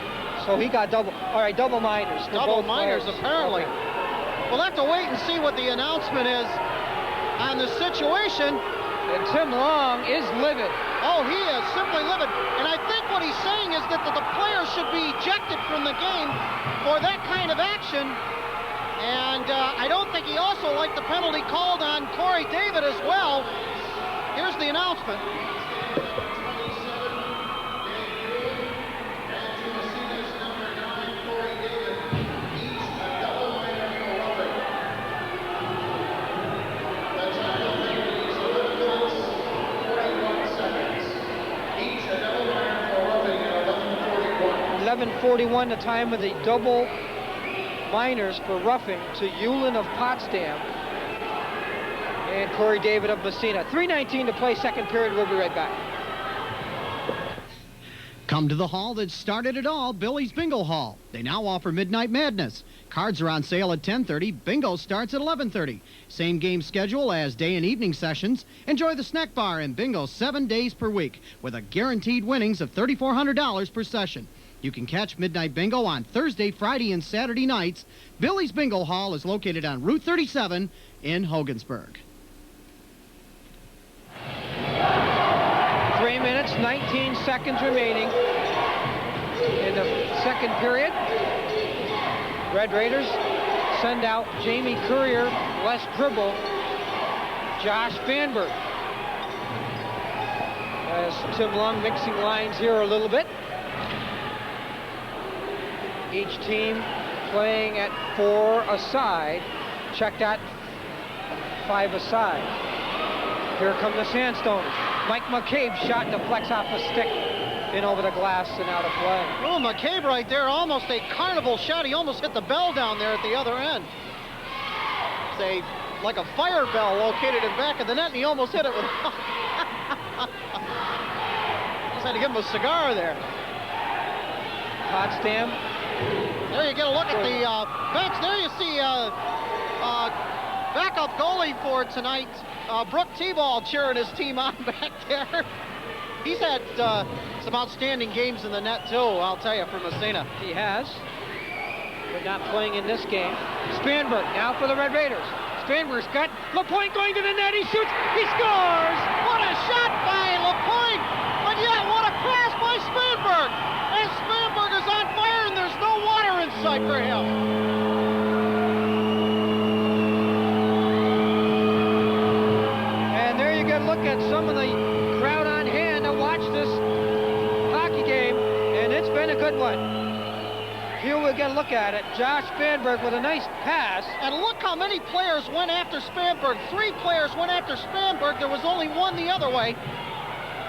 so he got double. All right, double minors. Double minors, players. apparently. Okay. We'll have to wait and see what the announcement is on the situation. And Tim Long is livid. Oh, he is simply livid. And I think what he's saying is that the players should be ejected from the game for that kind of action. And I don't think he also liked the penalty called on Corey David as well. Here's the announcement. 11:41, the time of the double minors for roughing to Hewlin of Potsdam and Corey David of Massena. 3:19 to play, second period. We'll be right back. Come to the hall that started it all, Billy's Bingo Hall. They now offer Midnight Madness. Cards are on sale at 10:30. Bingo starts at 11:30. Same game schedule as day and evening sessions. Enjoy the snack bar and bingo 7 days per week with a guaranteed winnings of $3,400 per session. You can catch Midnight Bingo on Thursday, Friday, and Saturday nights. Billy's Bingo Hall is located on Route 37 in Hogansburg. 3 minutes, 19 seconds remaining in the second period. Red Raiders send out Jamie Courier, Wes Dribble, Josh Vanberg. As Tim Lung mixing lines here a little bit. Each team playing at 4 aside. Check that, 5 aside. Here come the Sandstoners. Mike McCabe shot deflects off the stick, in over the glass and out of play. Oh, McCabe right there, almost a carnival shot. He almost hit the bell down there at the other end. It's like a fire bell located in back of the net, and he almost hit it with... Just had to give him a cigar there. Potsdam. There you get a look at the bench. There you see backup goalie for tonight, Brooke T-Ball, cheering his team on back there. He's had some outstanding games in the net, too, I'll tell you, for Massena. He has, but not playing in this game. Spanberg now for the Red Raiders. Spanberg's got LaPointe going to the net. He shoots. He scores. What a shot by LaPointe. But yet, what a pass by Spanberg. And Spanberg is on fire, and there's no water in sight for him. And there you get a look at some of the crowd on hand to watch this hockey game, and it's been a good one. Here we get a look at it. Josh Spanberg with a nice pass. And look how many players went after Spanberg. 3 players went after Spanberg. There was only one the other way.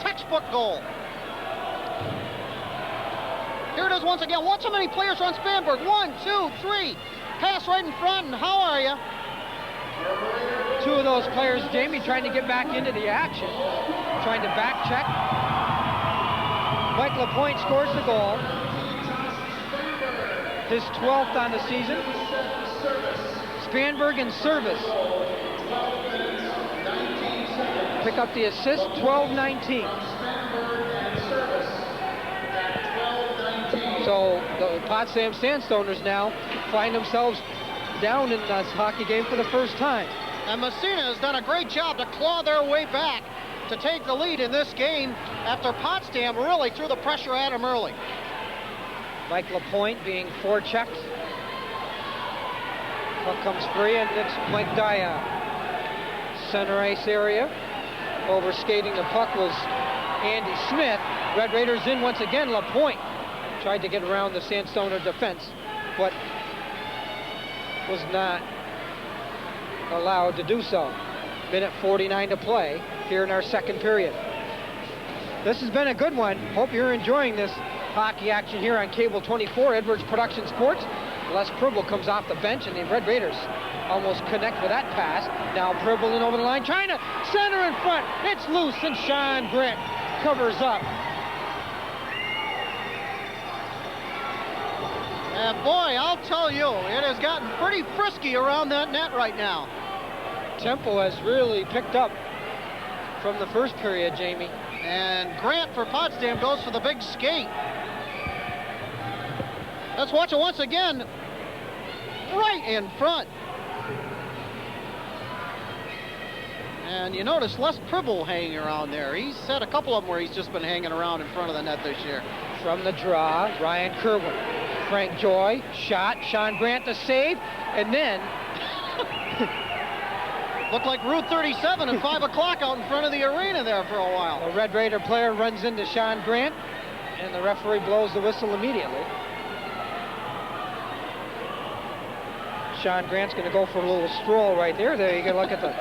Textbook goal. Here it is once again. Watch how many players are on Spanberg. 1, 2, 3. Pass right in front, and how are you? 2 of those players, Jamie, trying to get back into the action. Trying to back check. Mike LaPointe scores the goal. His 12th on the season. Spanberg in service. Pick up the assist, 12-19. So the Potsdam Sandstoners now find themselves down in this hockey game for the first time. And Massena has done a great job to claw their way back to take the lead in this game after Potsdam really threw the pressure at them early. Mike LaPointe being forechecked. Puck comes free, and it's Mike Daya. Center ice area. Over skating the puck was Andy Smith. Red Raiders in once again. LaPointe tried to get around the Sandstoner defense, but was not allowed to do so. Minute 49 to play here in our second period. This has been a good one. Hope you're enjoying this hockey action here on Cable 24, Edwards Production Sports. Les Pribble comes off the bench, and the Red Raiders almost connect with that pass. Now Pribble in over the line, trying to center in front. It's loose, and Sean Grant covers up. And boy, I'll tell you, it has gotten pretty frisky around that net right now. Tempo has really picked up from the first period, Jamie. And Grant for Potsdam goes for the big skate. Let's watch it once again. Right in front. And you notice Les Pribble hanging around there. He's had a couple of them where he's just been hanging around in front of the net this year. From the draw, Ryan Kerwin. Frank Joy, shot. Sean Grant the save. And then... Looked like Route 37 at 5 o'clock out in front of the arena there for a while. A Red Raider player runs into Sean Grant, and the referee blows the whistle immediately. Sean Grant's going to go for a little stroll right there. There you can look at the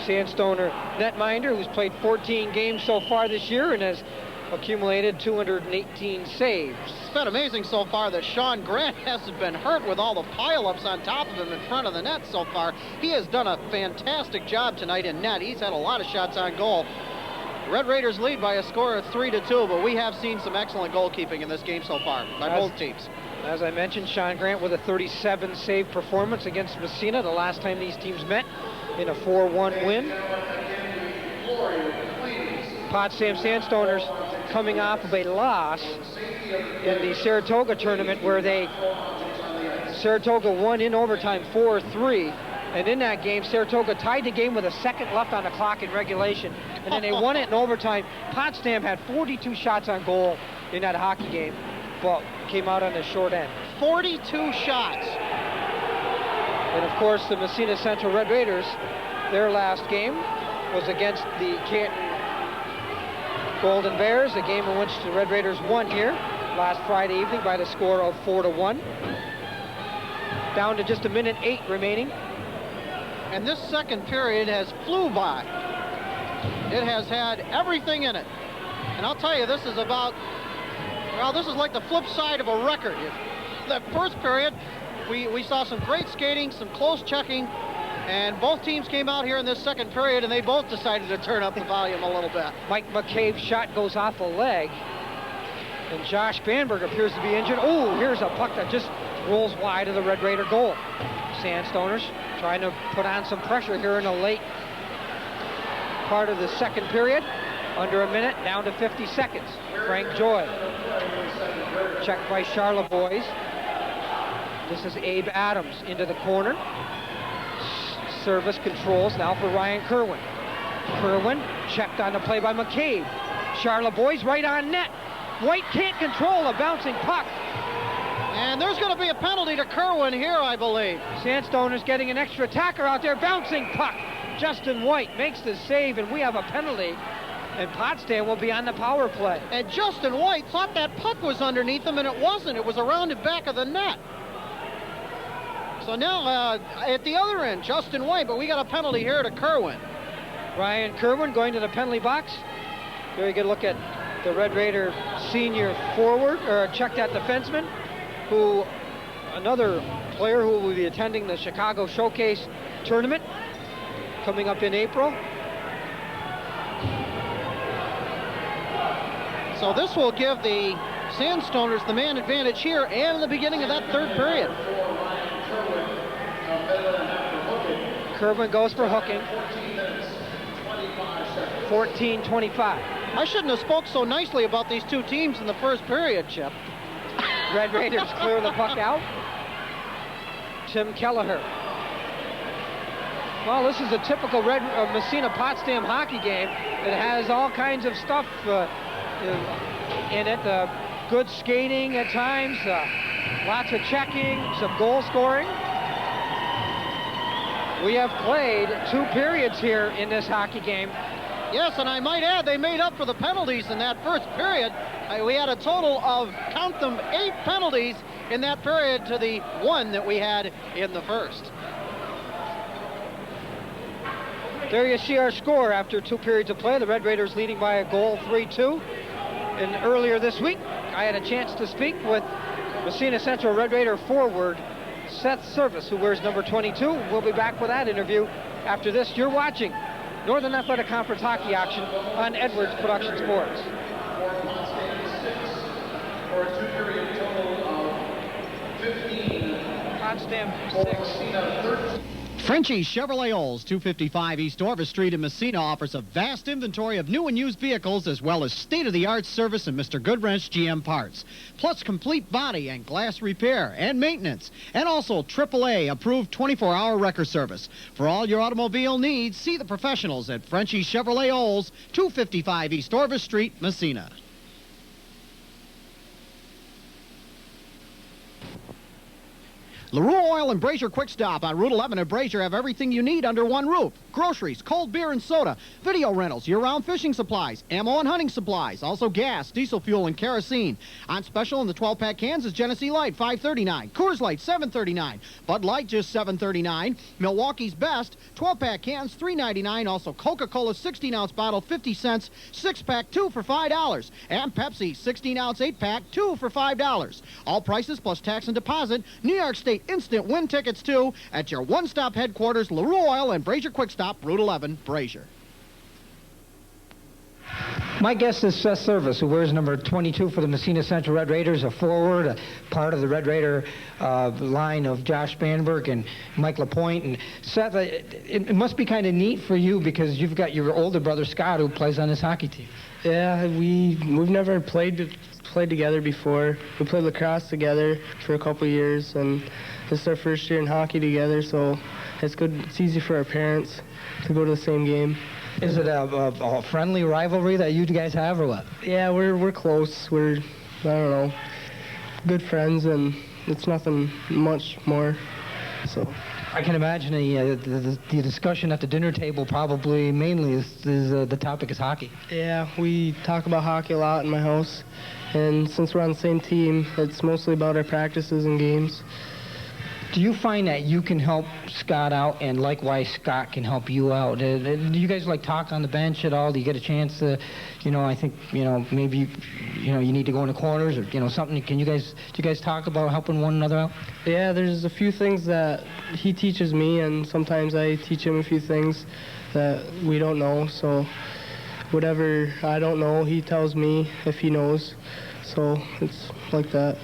Sandstoner netminder, who's played 14 games so far this year and has accumulated 218 saves. It's been amazing so far that Sean Grant hasn't been hurt with all the pileups on top of him in front of the net so far. He has done a fantastic job tonight in net. He's had a lot of shots on goal. Red Raiders lead by a score of 3-2, but we have seen some excellent goalkeeping in this game so far by both teams. As I mentioned, Sean Grant with a 37 save performance against Massena the last time these teams met in a 4-1 win. Potsdam Sandstoners coming off of a loss in the Saratoga tournament where Saratoga won in overtime 4-3. And in that game, Saratoga tied the game with a second left on the clock in regulation. And then they won it in overtime. Potsdam had 42 shots on goal in that hockey game, but came out on the short end. 42 shots. And of course, the Massena Central Red Raiders, their last game was against the Canton Golden Bears, a game in which the Red Raiders won here last Friday evening by the score of 4-1. Down to just 1:08 remaining. And this second period has flew by. It has had everything in it. And I'll tell you, this is about, well, this is like the flip side of a record. That first period, we saw some great skating, some close checking, and both teams came out here in this second period, and they both decided to turn up the volume a little bit. Mike McCabe's shot goes off a leg, and Josh Banberg appears to be injured. Oh, here's a puck that just rolls wide of the Red Raider goal. Sandstoners trying to put on some pressure here in the late part of the second period. Under a minute, down to 50 seconds. Frank Joy. Checked by Charlebois. This is Abe Adams into the corner. Service controls now for Ryan Kerwin. Kerwin checked on the play by McCabe. Charlebois right on net. White can't control a bouncing puck. And there's going to be a penalty to Kerwin here, I believe. Sandstoners getting an extra attacker out there. Bouncing puck. Justin White makes the save, and we have a penalty. And Potsdam will be on the power play. And Justin White thought that puck was underneath him, and it wasn't. It was around the back of the net. So now at the other end, Justin White, but we got a penalty here to Kerwin. Ryan Kerwin going to the penalty box. Very good look at the Red Raider senior forward, or check that defenseman, who, another player who will be attending the Chicago Showcase tournament coming up in April. So this will give the Sandstoners the man advantage here and in the beginning of that third period. Kerwin goes for hooking. 14-25. I shouldn't have spoke so nicely about these two teams in the first period, Chip. Red Raiders clear the puck out. Tim Kelleher. Well, this is a typical Massena Potsdam hockey game. It has all kinds of stuff in it. Good skating at times, lots of checking, some goal scoring. We have played 2 periods here in this hockey game. Yes, and I might add, they made up for the penalties in that first period. We had a total of, count them, 8 penalties in that period to the 1 that we had in the first. There you see our score after 2 periods of play. The Red Raiders leading by a goal, 3-2. And earlier this week, I had a chance to speak with Massena Central Red Raider forward Seth Service, who wears number 22. We'll be back with that interview after this. You're watching Northern Athletic Conference hockey action on Edwards Production Sports. For a 2-period total of 15. Potsdam 6. Frenchie's Chevrolet Olds, 255 East Orvis Street in Massena, offers a vast inventory of new and used vehicles as well as state-of-the-art service and Mr. Goodwrench GM parts, plus complete body and glass repair and maintenance, and also AAA approved 24-hour wrecker service. For all your automobile needs, see the professionals at Frenchie's Chevrolet Olds, 255 East Orvis Street, Massena. LaRue Oil and Brazier Quick Stop on Route 11 at Brazier have everything you need under one roof. Groceries, cold beer and soda, video rentals, year-round fishing supplies, ammo and hunting supplies, also gas, diesel fuel, and kerosene. On special in the 12-pack cans is Genesee Light, $5.39. Coors Light, $7.39. Bud Light, just $7.39. Milwaukee's Best, 12-pack cans, $3.99. Also Coca-Cola 16-ounce bottle, 50 cents. 6-pack, 2 for $5. And Pepsi, 16-ounce 8-pack, 2 for $5. All prices plus tax and deposit. New York State instant win tickets, too, at your one-stop headquarters, LaRue Oil and Brazier Quick Stop, Route 11, Brazier. My guest is Seth Service, who wears number 22 for the Massena Central Red Raiders, a forward, a part of the Red Raider line of Josh Banberg and Mike LaPointe. And Seth, it must be kind of neat for you because you've got your older brother Scott who plays on this hockey team. Yeah, we've never played together before. We played lacrosse together for a couple of years, and this is our first year in hockey together, so it's good. It's easy for our parents to go to the same game. Is it a friendly rivalry that you guys have, or what? Yeah, we're close. We're, I don't know, good friends, and it's nothing much more. So. I can imagine the discussion at the dinner table probably mainly is the topic is hockey. Yeah, we talk about hockey a lot in my house, and since we're on the same team, it's mostly about our practices and games. Do you find that you can help Scott out, and likewise Scott can help you out? Do you guys like talk on the bench at all? Do you get a chance to, I think, maybe, you need to go in the corners or, something? Do you guys talk about helping one another out? Yeah, there's a few things that he teaches me, and sometimes I teach him a few things that we don't know. So whatever I don't know, he tells me if he knows. So it's like that.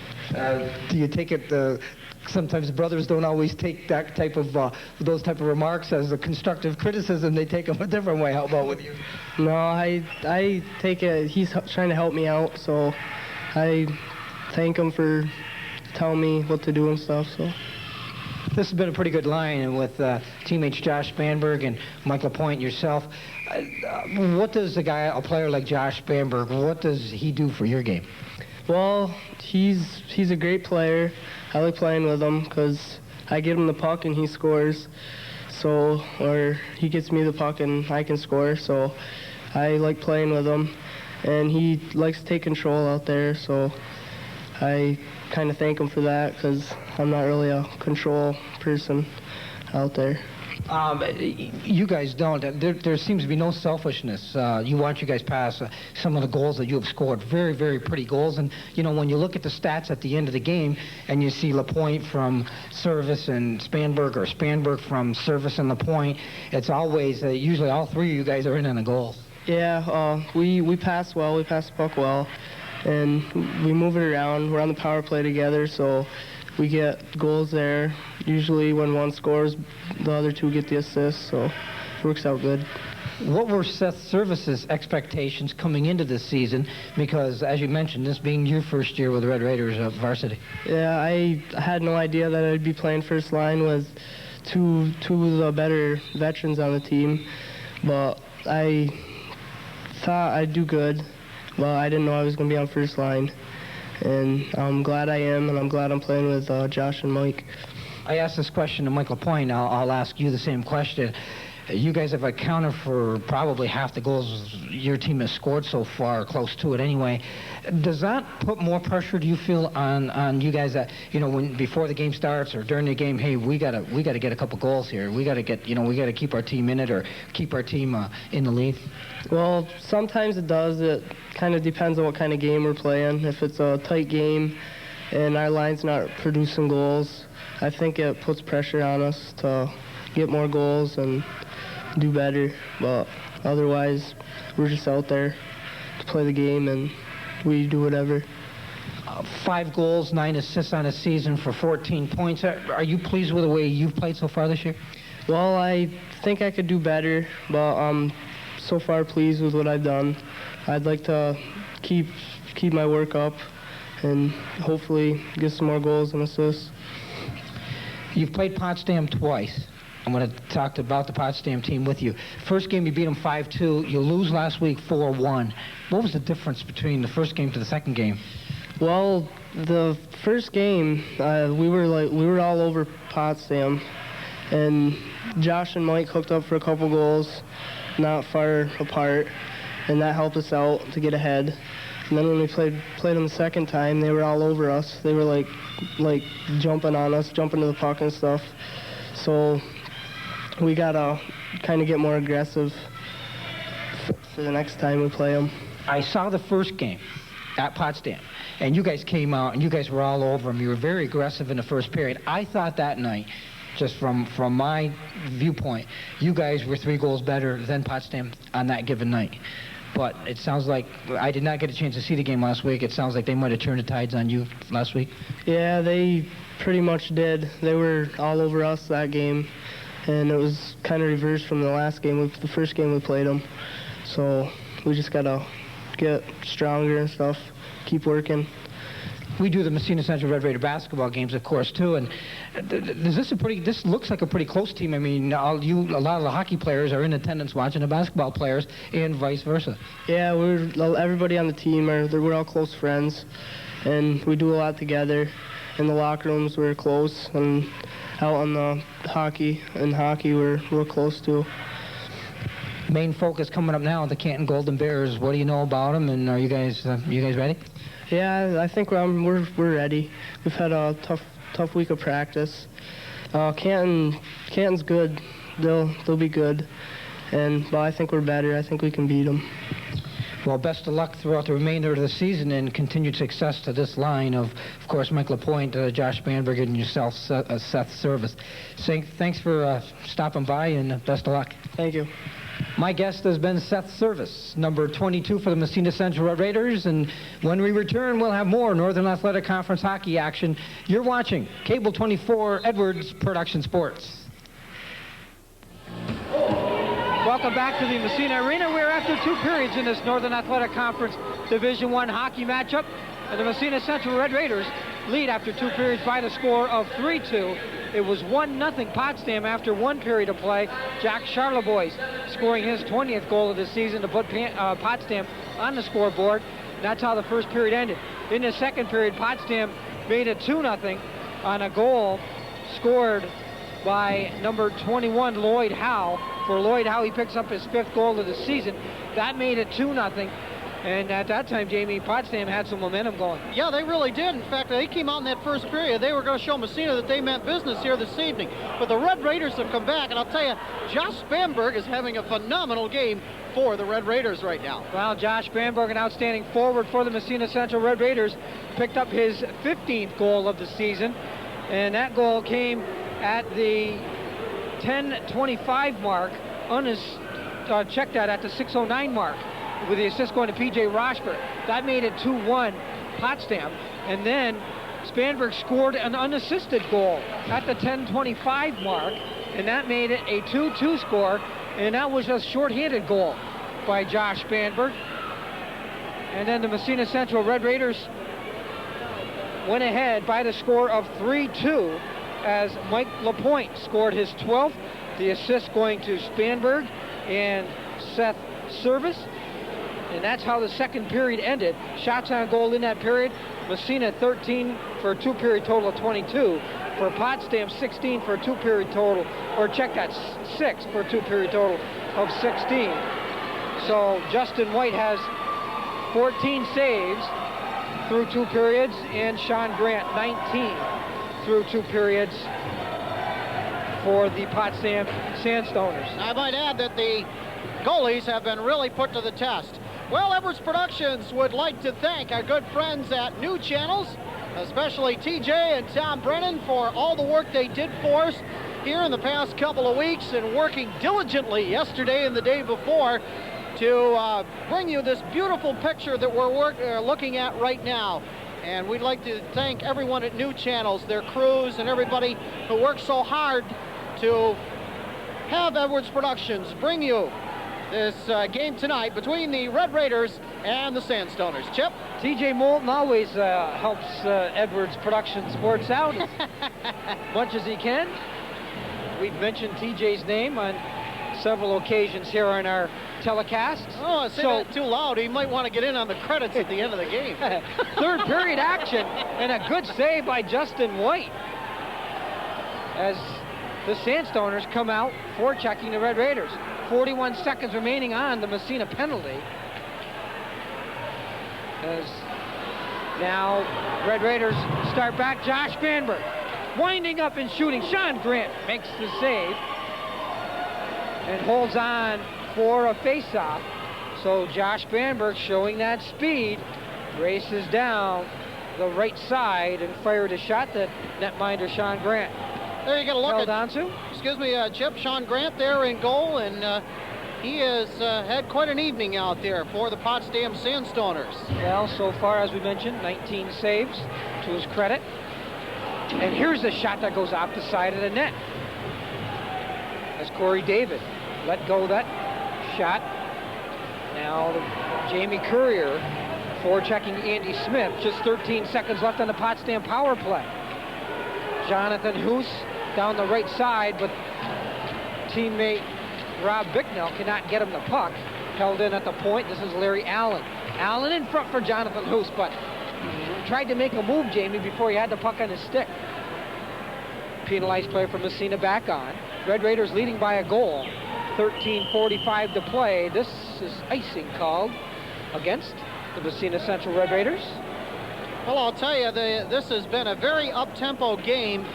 Do you take it? Sometimes brothers don't always take that type of those type of remarks as a constructive criticism. They take them a different way. How about with you? No, I take it. He's trying to help me out, so I thank him for telling me what to do and stuff. So this has been a pretty good line with teammates Josh Spanberg and Mike LaPointe, yourself. What does a player like Josh Spanberg, what does he do for your game? Well, he's a great player. I like playing with him because I get him the puck and he scores. Or he gets me the puck and I can score. So I like playing with him. And he likes to take control out there. So I kind of thank him for that because I'm not really a control person out there. You guys don't. There seems to be no selfishness. You watch you guys pass some of the goals that you have scored. Very, very pretty goals. And, when you look at the stats at the end of the game and you see LaPointe from service and Spanberg from service and LaPointe, it's always, usually all three of you guys are in on the goals. Yeah, we pass well. We pass the puck well. And we move it around. We're on the power play together, so we get goals there. Usually when one scores, the other two get the assist, so it works out good. What were Seth Service's expectations coming into this season? Because, as you mentioned, this being your first year with the Red Raiders varsity. Yeah, I had no idea that I'd be playing first line with two of the better veterans on the team, but I thought I'd do good, but I didn't know I was going to be on first line. And I'm glad I am, and I'm glad I'm playing with Josh and Mike. I asked this question to Mike LaPointe. I'll ask you the same question. You guys have accounted for probably half the goals your team has scored so far, close to it anyway. Does that put more pressure, do you feel, on you guys that, when before the game starts or during the game, hey, we gotta get a couple goals here. We gotta keep our team in it or keep our team in the lead? Well, sometimes it does. It kind of depends on what kind of game we're playing. If it's a tight game and our line's not producing goals, I think it puts pressure on us to get more goals and do better. But otherwise, we're just out there to play the game and we do whatever. 5 goals, 9 assists on a season for 14 points. Are you pleased with the way you've played so far this year? Well, I think I could do better, but I'm so far pleased with what I've done. I'd like to keep my work up and hopefully get some more goals and assists. You've played Potsdam twice. I'm going to talk about the Potsdam team with you. First game, you beat them 5-2. You lose last week 4-1. What was the difference between the first game to the second game? Well, the first game, we were all over Potsdam, and Josh and Mike hooked up for a couple goals, not far apart, and that helped us out to get ahead. And then when we played them the second time, they were all over us. They were like jumping on us, jumping to the puck and stuff. So we gotta kind of get more aggressive for the next time we play them. I saw the first game at Potsdam, and you guys came out and you guys were all over them. You were very aggressive in the first period. I thought that night, just from my viewpoint, you guys were 3 goals better than Potsdam on that given night. But it sounds like I did not get a chance to see the game last week. It sounds like they might have turned the tides on you last week. Yeah, they pretty much did. They were all over us that game, and it was kind of reversed from the last game. The first game we played them. So we just got to get stronger and stuff, keep working. We do the Massena Central Red Raider basketball games, of course, too. And this looks like a pretty close team. I mean, a lot of the hockey players are in attendance watching the basketball players, and vice versa. Yeah, everybody on the team we're all close friends, and we do a lot together. In the locker rooms, we're close, and out on the hockey. In hockey, we're real close to. Main focus coming up now, the Canton Golden Bears. What do you know about them, and are you guys ready? Yeah, I think we're ready. We've had a tough week of practice. Canton's good. They'll be good, but I think we're better. I think we can beat them. Well, best of luck throughout the remainder of the season and continued success to this line of course, Mike LaPointe, Josh Spanberg, and yourself, Seth Service. Thanks for stopping by, and best of luck. Thank you. My guest has been Seth Service, number 22 for the Massena Central Red Raiders, and when we return, we'll have more Northern Athletic Conference hockey action. You're watching Cable 24 Edwards Production Sports. Welcome back to the Massena Arena. We're after 2 periods in this Northern Athletic Conference Division I hockey matchup, and the Massena Central Red Raiders lead after 2 periods by the score of 3-2. It was 1-0 Potsdam after 1 period of play. Jack Charlebois scoring his 20th goal of the season to put Potsdam on the scoreboard. That's how the first period ended. In the second period, Potsdam made it 2-0 on a goal scored by number 21, Lloyd Howe. For Lloyd Howe, he picks up his 5th goal of the season. That made it 2-0. And at that time, Jamie, Potsdam had some momentum going. Yeah, they really did. In fact, they came out in that first period. They were going to show Massena that they meant business here this evening. But the Red Raiders have come back, and I'll tell you, Josh Spanberg is having a phenomenal game for the Red Raiders right now. Well, Josh Spanberg, an outstanding forward for the Massena Central Red Raiders, picked up his 15th goal of the season. And that goal came at the 10:25 mark, checked that at the 6:09 mark, with the assist going to P.J. Roshberg. That made it 2-1 Potsdam. And then Spanberg scored an unassisted goal at the 10:25 mark, and that made it a 2-2 score, and that was a shorthanded goal by Josh Spanberg. And then the Massena Central Red Raiders went ahead by the score of 3-2 as Mike LaPointe scored his 12th, the assist going to Spanberg and Seth Service. And that's how the second period ended. Shots on goal in that period, Massena 13 for a 2-period total of 22. For Potsdam, 16 for a 2-period total, or check that, 6 for a 2-period total of 16. So Justin White has 14 saves through 2 periods, and Sean Grant 19 through 2 periods for the Potsdam Sandstoners. I might add that the goalies have been really put to the test. Well, Edwards Productions would like to thank our good friends at New Channels, especially TJ and Tom Brennan, for all the work they did for us here in the past couple of weeks and working diligently yesterday and the day before to bring you this beautiful picture that we're looking at right now. And we'd like to thank everyone at New Channels, their crews, and everybody who worked so hard to have Edwards Productions bring you this game tonight between the Red Raiders and the Sandstoners. Chip? TJ Moulton always helps Edwards Production Sports out as much as he can. We've mentioned TJ's name on several occasions here on our telecasts. Oh, say that too loud. He might want to get in on the credits at the end of the game. Third period action, and a good save by Justin White as the Sandstoners come out forechecking the Red Raiders. 41 seconds remaining on the Massena penalty. As now Red Raiders start back. Josh Spanberg winding up and shooting. Sean Grant makes the save and holds on for a face-off. So Josh Spanberg, showing that speed, races down the right side and fired a shot that netminder Sean Grant there you get a look held at, onto. Excuse me, Chip, Sean Grant there in goal, and he has had quite an evening out there for the Potsdam Sandstoners. Well, so far, as we mentioned, 19 saves to his credit. And here's a shot that goes off the side of the net as Corey David let go that shot. Now Jamie Courier forechecking Andy Smith. Just 13 seconds left on the Potsdam power play. Jonathan Hoos down the right side, but teammate Rob Bicknell cannot get him the puck. Held in at the point. This is Larry Allen. Allen in front for Jonathan Hoos, but tried to make a move, Jamie, before he had the puck on his stick. penalized player from Massena back on. Red Raiders leading by a goal. 13:45 to play. This is icing called against the Massena Central Red Raiders. Well, I'll tell you, this has been a very up-tempo game,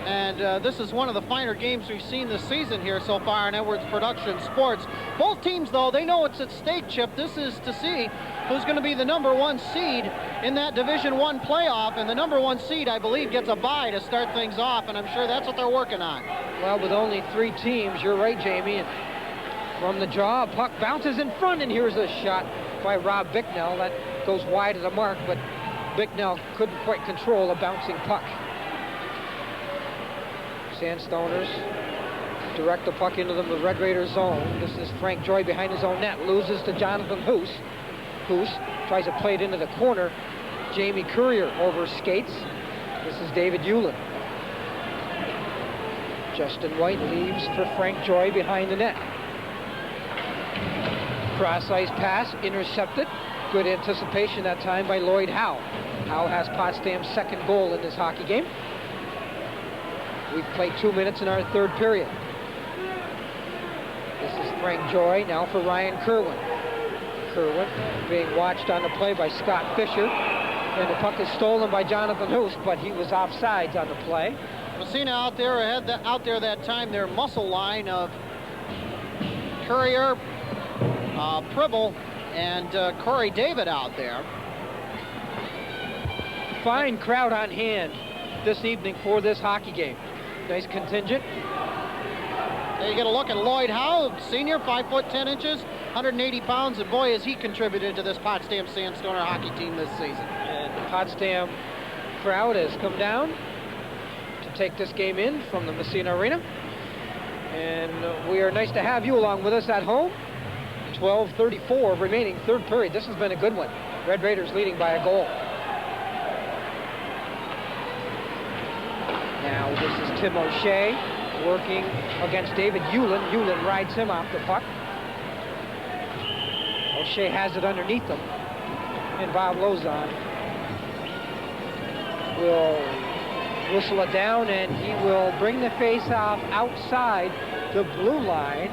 and this is one of the finer games we've seen this season here so far in Edwards Production Sports. Both teams, though, they know it's at stake, Chip. This is to see who's going to be the #1 seed in that Division I playoff, and the #1 seed, I believe, gets a bye to start things off, and I'm sure that's what they're working on. Well, with only 3 teams, you're right, Jamie. And from the draw, puck bounces in front, and here's a shot by Rob Bicknell. That goes wide of the mark, but Bicknell couldn't quite control a bouncing puck. Sandstoners direct the puck into the Red Raiders zone. This is Frank Joy behind his own net. Loses to Jonathan Hoos. Hoos tries to play it into the corner. Jamie Courier over skates. This is David Hewlin. Justin White leaves for Frank Joy behind the net. Cross-ice pass, intercepted. Good anticipation that time by Lloyd Howe. Howe has Potsdam's second goal in this hockey game. We've played 2 minutes in our third period. This is Frank Joy, now for Ryan Kerwin. Kerwin being watched on the play by Scott Fisher. And the puck is stolen by Jonathan Hoos, but he was offsides on the play. Massena out there that time, their muscle line of Courier, Pribble, and Corey David out there. Fine crowd on hand this evening for this hockey game. Nice contingent. There you get a look at Lloyd Howe, senior, 5 foot 10 inches, 180 pounds, and boy, has he contributed to this Potsdam Sandstoner hockey team this season. And the Potsdam crowd has come down to take this game in from the Massena Arena. And we are nice to have you along with us at home. 12:34 remaining, third period. This has been a good one. Red Raiders leading by a goal. Now this is Tim O'Shea working against David Hewlin. Hewlin rides him off the puck. O'Shea has it underneath him. And Bob Lozon will whistle it down, and he will bring the face-off outside the blue line.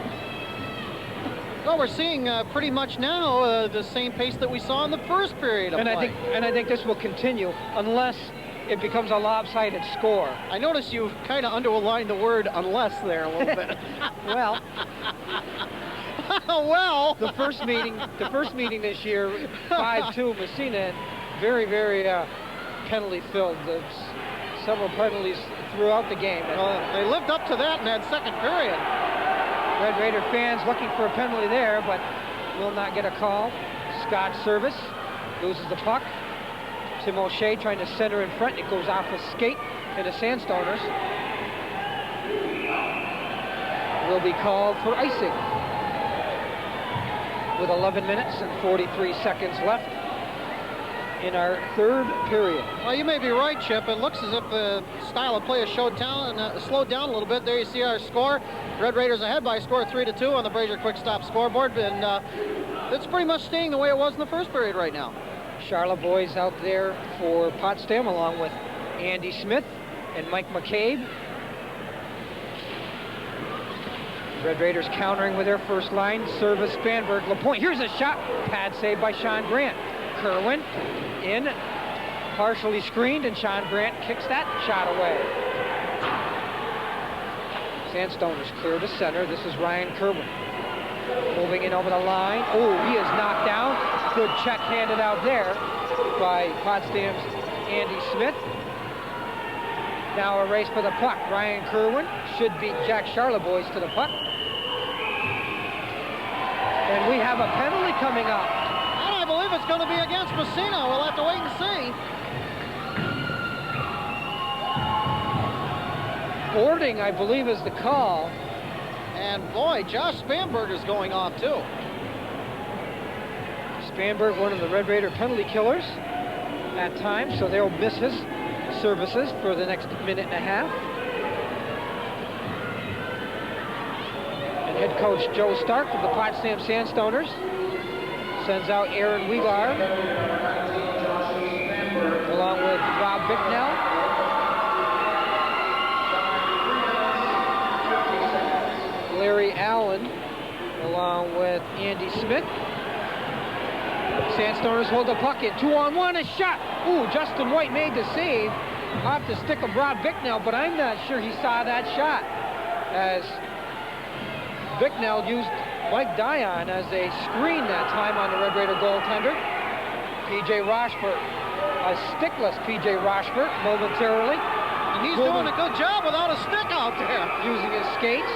Well, we're seeing pretty much now the same pace that we saw in the first period of play. I think this will continue unless it becomes a lopsided score. I notice you kind of underlined the word "unless" there a little bit. Well, well, the first meeting this year, 5-2 Massena, very, very penalty filled. There's several penalties throughout the game. They lived up to that in that second period. Red Raider fans looking for a penalty there, but will not get a call. Scott service, loses the puck. Tim O'Shea trying to center in front. It goes off a skate, and the Sandstoners will be called for icing. With 11 minutes and 43 seconds left in our third period. Well, you may be right, Chip. It looks as if the style of play has slowed down a little bit. There you see our score. Red Raiders ahead by a score of 3-2 on the Brazier Quick Stop scoreboard, and it's pretty much staying the way it was in the first period right now. Charlotte boys out there for Potsdam, along with Andy Smith and Mike McCabe. Red Raiders countering with their first line. Service, Spanberg, LaPointe. Here's a shot. Pad save by Sean Grant. Kerwin in, partially screened, and Sean Grant kicks that shot away. Sandstoners clear to center. This is Ryan Kerwin. Moving in over the line. Oh, he is knocked down. Good check handed out there by Potsdam's Andy Smith. Now a race for the puck. Ryan Kerwin should beat Jack Charlebois to the puck. And we have a penalty coming up. And I believe it's going to be against Massena. We'll have to wait and see. Boarding, I believe, is the call. And boy, Josh Spanberg is going off too. Spanberg, one of the Red Raider penalty killers at times, so they'll miss his services for the next minute and a half. And head coach Joe Stark of the Potsdam Sandstoners sends out Aaron Wiegar along with Rob Bicknell. with Andy Smith. Sandstoners hold the puck in. 2-on-1, a shot. Ooh, Justin White made the save off the stick of Rob Bicknell, but I'm not sure he saw that shot, as Bicknell used Mike Dion as a screen that time on the Red Raider goaltender. P.J. Rochford, a stickless P.J. Rochford momentarily. And he's doing a good job without a stick out there. Using his skates.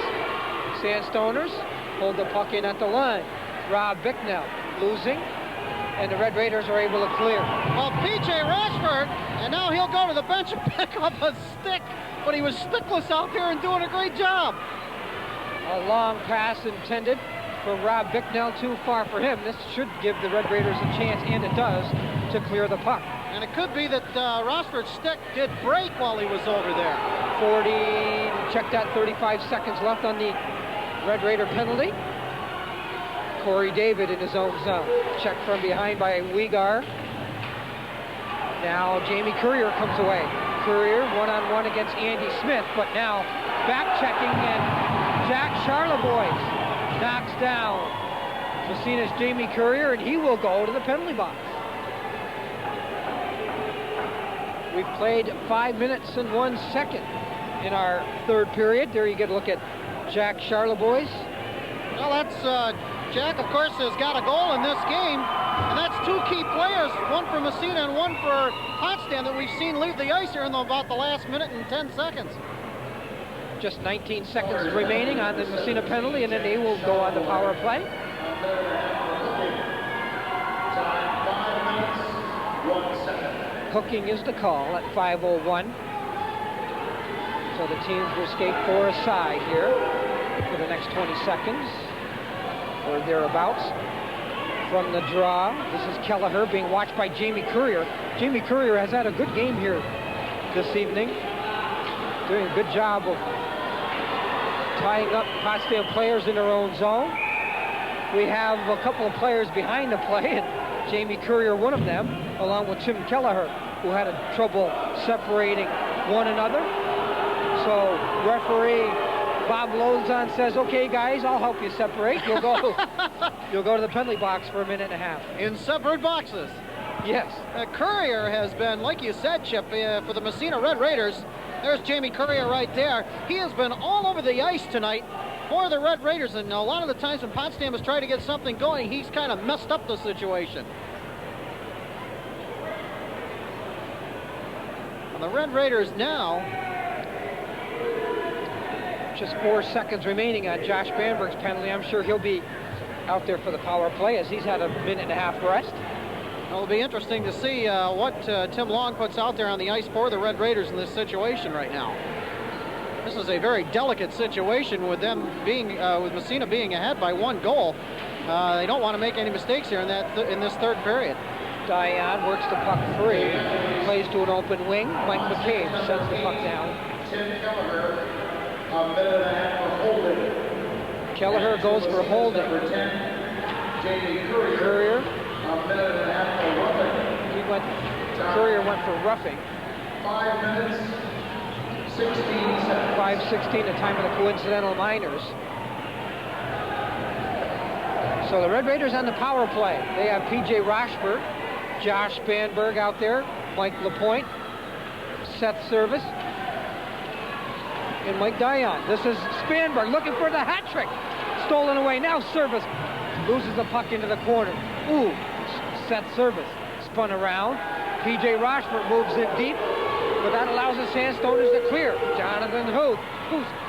Sandstoners hold the puck in at the line. Rob Bicknell losing, and the Red Raiders are able to clear. Well, P.J. Rochford, and now he'll go to the bench and pick up a stick, but he was stickless out there and doing a great job. A long pass intended for Rob Bicknell, too far for him. This should give the Red Raiders a chance, and it does, to clear the puck. And it could be that Rochford's stick did break while he was over there. 35 seconds left on the Red Raider penalty. Corey David in his own zone. Checked from behind by Weegar. Now Jamie Courier comes away. Courier one-on-one against Andy Smith, but now back-checking, and Jack Charlebois knocks down Massena's Jamie Courier, and he will go to the penalty box. We've played 5 minutes and 1 second in our third period. There you get a look at Jack Charlebois. Well, that's Jack, of course, has got a goal in this game, and that's two key players, one for Massena and one for Potsdam, that we've seen leave the ice here in about the last minute and 10 seconds. Just 19 seconds remaining on the Massena penalty, and then they will go on the power play. 5 minutes, 1 second. Hooking is the call at 5:01. So the teams will skate 4 aside here for the next 20 seconds, or thereabouts. From the draw, this is Kelleher being watched by Jamie Courier. Jamie Courier has had a good game here this evening, doing a good job of tying up Potsdam players in their own zone. We have a couple of players behind the play, and Jamie Courier one of them, along with Tim Kelleher, who had trouble separating one another. So referee Bob Lozon says, "Okay, guys, I'll help you separate. You'll go to the penalty box for a minute and a half." In separate boxes. Yes. Courier has been, like you said, Chip, for the Massena Red Raiders. There's Jamie Courier right there. He has been all over the ice tonight for the Red Raiders, and a lot of the times when Potsdam has tried to get something going, he's kind of messed up the situation. And the Red Raiders now, just 4 seconds remaining on Josh Banberg's penalty. I'm sure he'll be out there for the power play, as he's had a minute and a half rest. it'll be interesting to see what Tim Long puts out there on the ice for the Red Raiders in this situation right now. This is a very delicate situation with them being, with Massena being ahead by 1 goal. They don't want to make any mistakes here in this third period. Dion works the puck free, plays to an open wing. Mike McCabe sends the puck down. Tim Kelleher, a minute and a half for holding. Kelleher goes for holding. Number 10, Jamie Courier, a minute and a half for roughing. Courier went for roughing. 5 minutes, 16 seconds. 5:16, the time of the coincidental minors. So the Red Raiders on the power play. They have P.J. Rochford, Josh Banberg out there, Mike LaPointe, Seth Service, and Mike Dion. This is Spanberg looking for the hat trick. Stolen away. Now Service loses the puck into the corner. Ooh, Seth Service spun around. P.J. Rochford moves in deep, but that allows the Sandstoners to clear. Jonathan Huth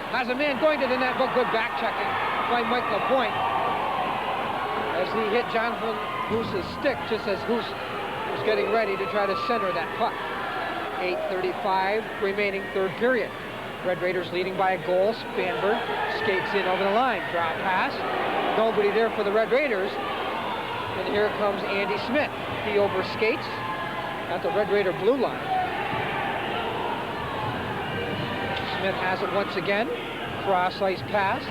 has a man going to the net, but good back checking by Mike LaPointe, as he hit Jonathan Huth's stick just as Huth was getting ready to try to center that puck. 8:35 remaining third period. Red Raiders leading by a goal. Spanberg skates in over the line. Drop pass. Nobody there for the Red Raiders. And here comes Andy Smith. He overskates at the Red Raider blue line. Smith has it once again. Cross ice pass.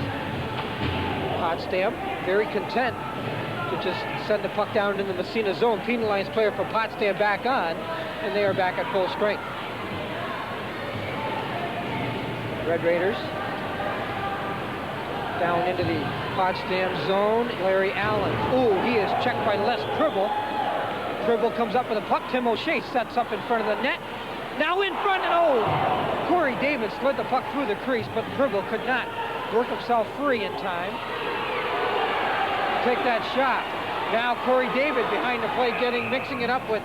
Potsdam very content to just send the puck down in the Massena zone. Penalized player for Potsdam back on, and they are back at full strength. Red Raiders Down into the Potsdam zone, Larry Allen. Ooh, he is checked by Les Pribble. Pribble comes up with a puck. Tim O'Shea sets up in front of the net. Now in front, and oh! Corey David slid the puck through the crease, but Pribble could not work himself free in time. Take that shot. Now Corey David behind the plate mixing it up with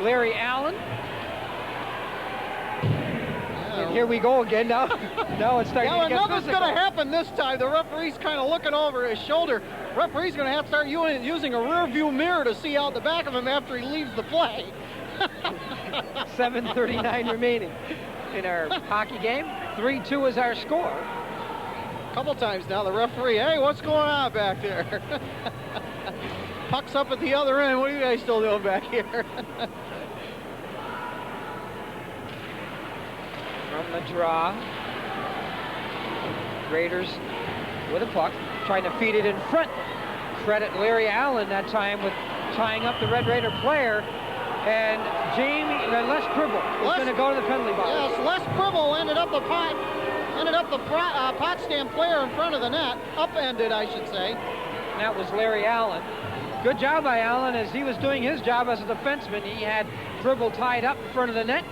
Larry Allen. And here we go again now. Now it's starting to get nothing's physical. going to happen this time. The referee's kind of looking over his shoulder. Referee's going to have to start using a rear view mirror to see out the back of him after he leaves the play. 7:39 remaining in our hockey game. 3-2 is our score. A couple times now the referee, hey, what's going on back there? Puck's up at the other end. What are you guys still doing back here? From the draw, Raiders with a puck, trying to feed it in front. Credit Larry Allen that time with tying up the Red Raider player. And Les Pribble is going to go to the penalty box. Yes, Les Pribble ended up the Potsdam player in front of the net, upended, I should say. And that was Larry Allen. Good job by Allen as he was doing his job as a defenseman. He had Pribble tied up in front of the net.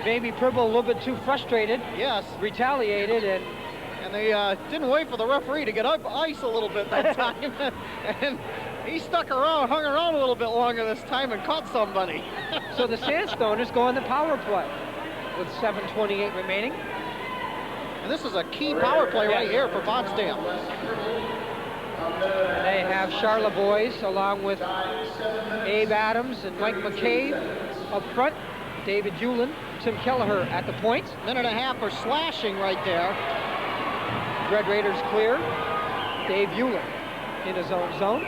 Maybe Pribble a little bit too frustrated. Yes. Retaliated, and they didn't wait for the referee to get up ice a little bit that time. And he hung around a little bit longer this time and caught somebody. So the Sandstoners go on the power play with 7:28 remaining. And this is a key power play right here for Potsdam. They have Charlebois along with Abe Adams and Mike McCabe up front. David Hewlin, Tim Kelleher at the point. Minute and a half for slashing right there. Red Raiders clear. Dave Hewlin in his own zone.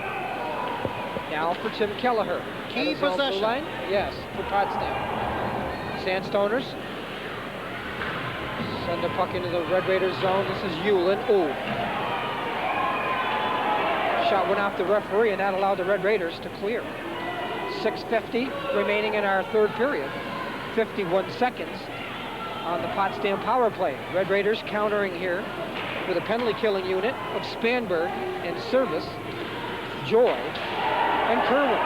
Now for Tim Kelleher. Key possession. Line. Yes, for Potsdam. Sandstoners send the puck into the Red Raiders zone. This is Hewlin. Ooh. Shot went off the referee, and that allowed the Red Raiders to clear. 6:50 remaining in our third period. 51 seconds on the Potsdam power play. Red Raiders countering here with a penalty killing unit of Spanberg and Service, Joy, and Kerwin.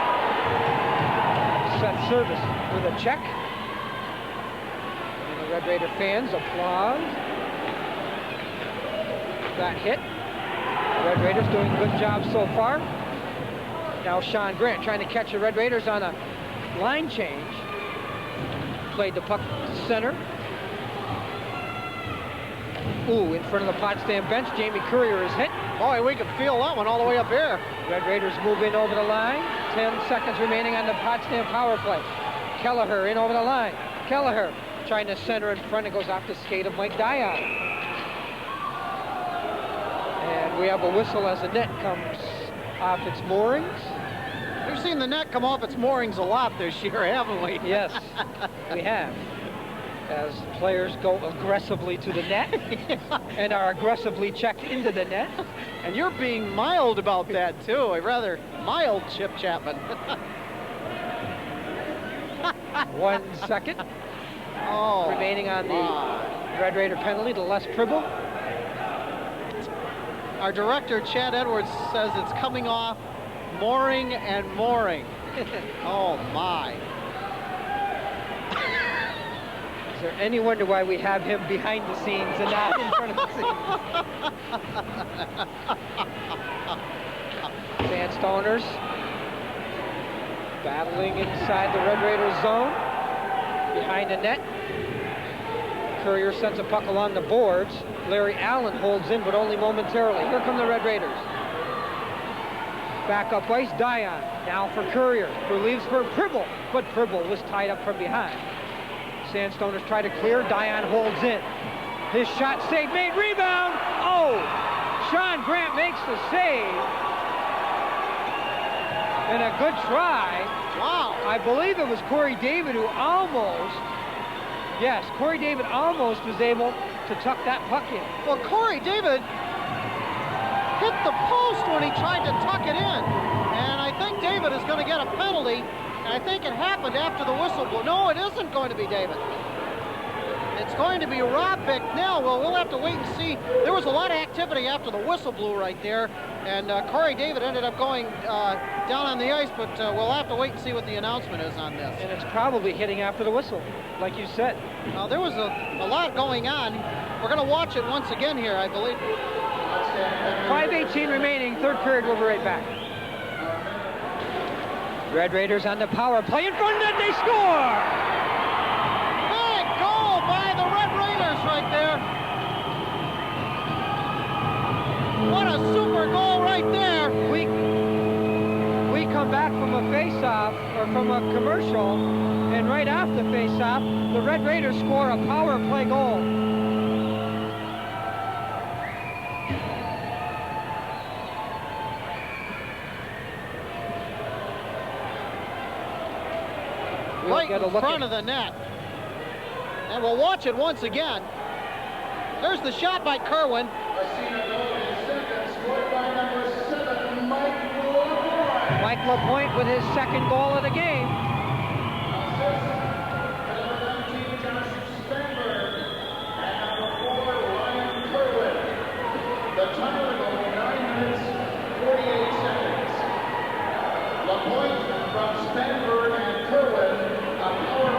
Set Service with a check. And the Red Raider fans applaud that hit. Red Raiders doing a good job so far. Now Sean Grant trying to catch the Red Raiders on a line change. Played the puck to center. Ooh, in front of the Potsdam bench, Jamie Courier is hit. Boy, we can feel that one all the way up here. Red Raiders move in over the line. 10 seconds remaining on the Potsdam power play. Kelleher in over the line. Kelleher trying to center in front. It goes off the skate of Mike Dion. And we have a whistle as the net comes off its moorings. We've seen the net come off its moorings a lot this year, haven't we? Yes, we have. As players go aggressively to the net and are aggressively checked into the net. And you're being mild about that, too. A rather mild Chip Chapman. 1 second remaining on the Red Raider penalty to Les Pribble. Our director, Chad Edwards, says it's coming off mooring and mooring. Oh, my. Is there any wonder why we have him behind the scenes and not in front of the scenes? Sandstoners battling inside the Red Raiders zone. Behind the net. Courier sends a puck along the boards. Larry Allen holds in, but only momentarily. Here come the Red Raiders. Back up ice, Dion. Now for Courier, who leaves for Pribble, but Pribble was tied up from behind. Sandstoners try to clear. Dion holds in. His shot saved, made, rebound. Oh! Sean Grant makes the save. And a good try. Wow. I believe it was Corey David who almost, yes, Corey David almost was able to tuck that puck in. Well, Corey David hit the post when he tried to tuck it in. And I think David is going to get a penalty. And I think it happened after the whistle blew. No, it isn't going to be David. It's going to be Rob Bicknell. Well, we'll have to wait and see. There was a lot of activity after the whistle blew right there, and Corey David ended up going down on the ice, but we'll have to wait and see what the announcement is on this. And it's probably hitting after the whistle, like you said. There was a lot going on. We're going to watch it once again here, I believe. 5:18 remaining, third period. We'll be right back. Red Raiders on the power play in front of net, they score! Big goal by the Red Raiders right there. What a super goal right there. We come back from a face-off, or from a commercial, and right after the face-off, the Red Raiders score a power play goal. Right in front of the net. And we'll watch it once again. There's the shot by Kerwin. Mike LaPointe with his second goal of the game. The time of the 9 minutes, 48 seconds. LaPointe from Spanberg and Kerwin.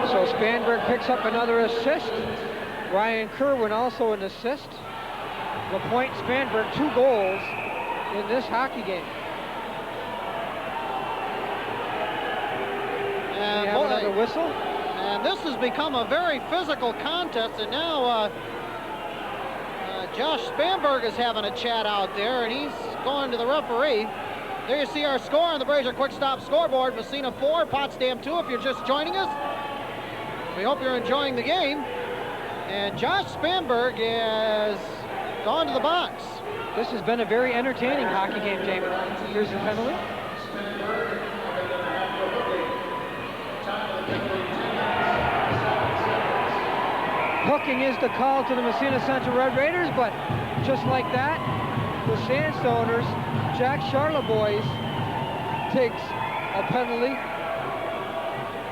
So Spanberg picks up another assist. Ryan Kerwin also an assist. LaPointe, Spanberg, 2 goals in this hockey game. And we have another whistle. And this has become a very physical contest, and now Josh Spanberg is having a chat out there, and he's going to the referee. There you see our score on the Brazier Quick Stop scoreboard. Massena 4, Potsdam 2 if you're just joining us. We hope you're enjoying the game. And Josh Spanberg has gone to the box. This has been a very entertaining hockey game, Jamie. Here's the penalty. Hooking is the call to the Massena Central Red Raiders, but just like that, the Sandstoners, Jack Charlebois takes a penalty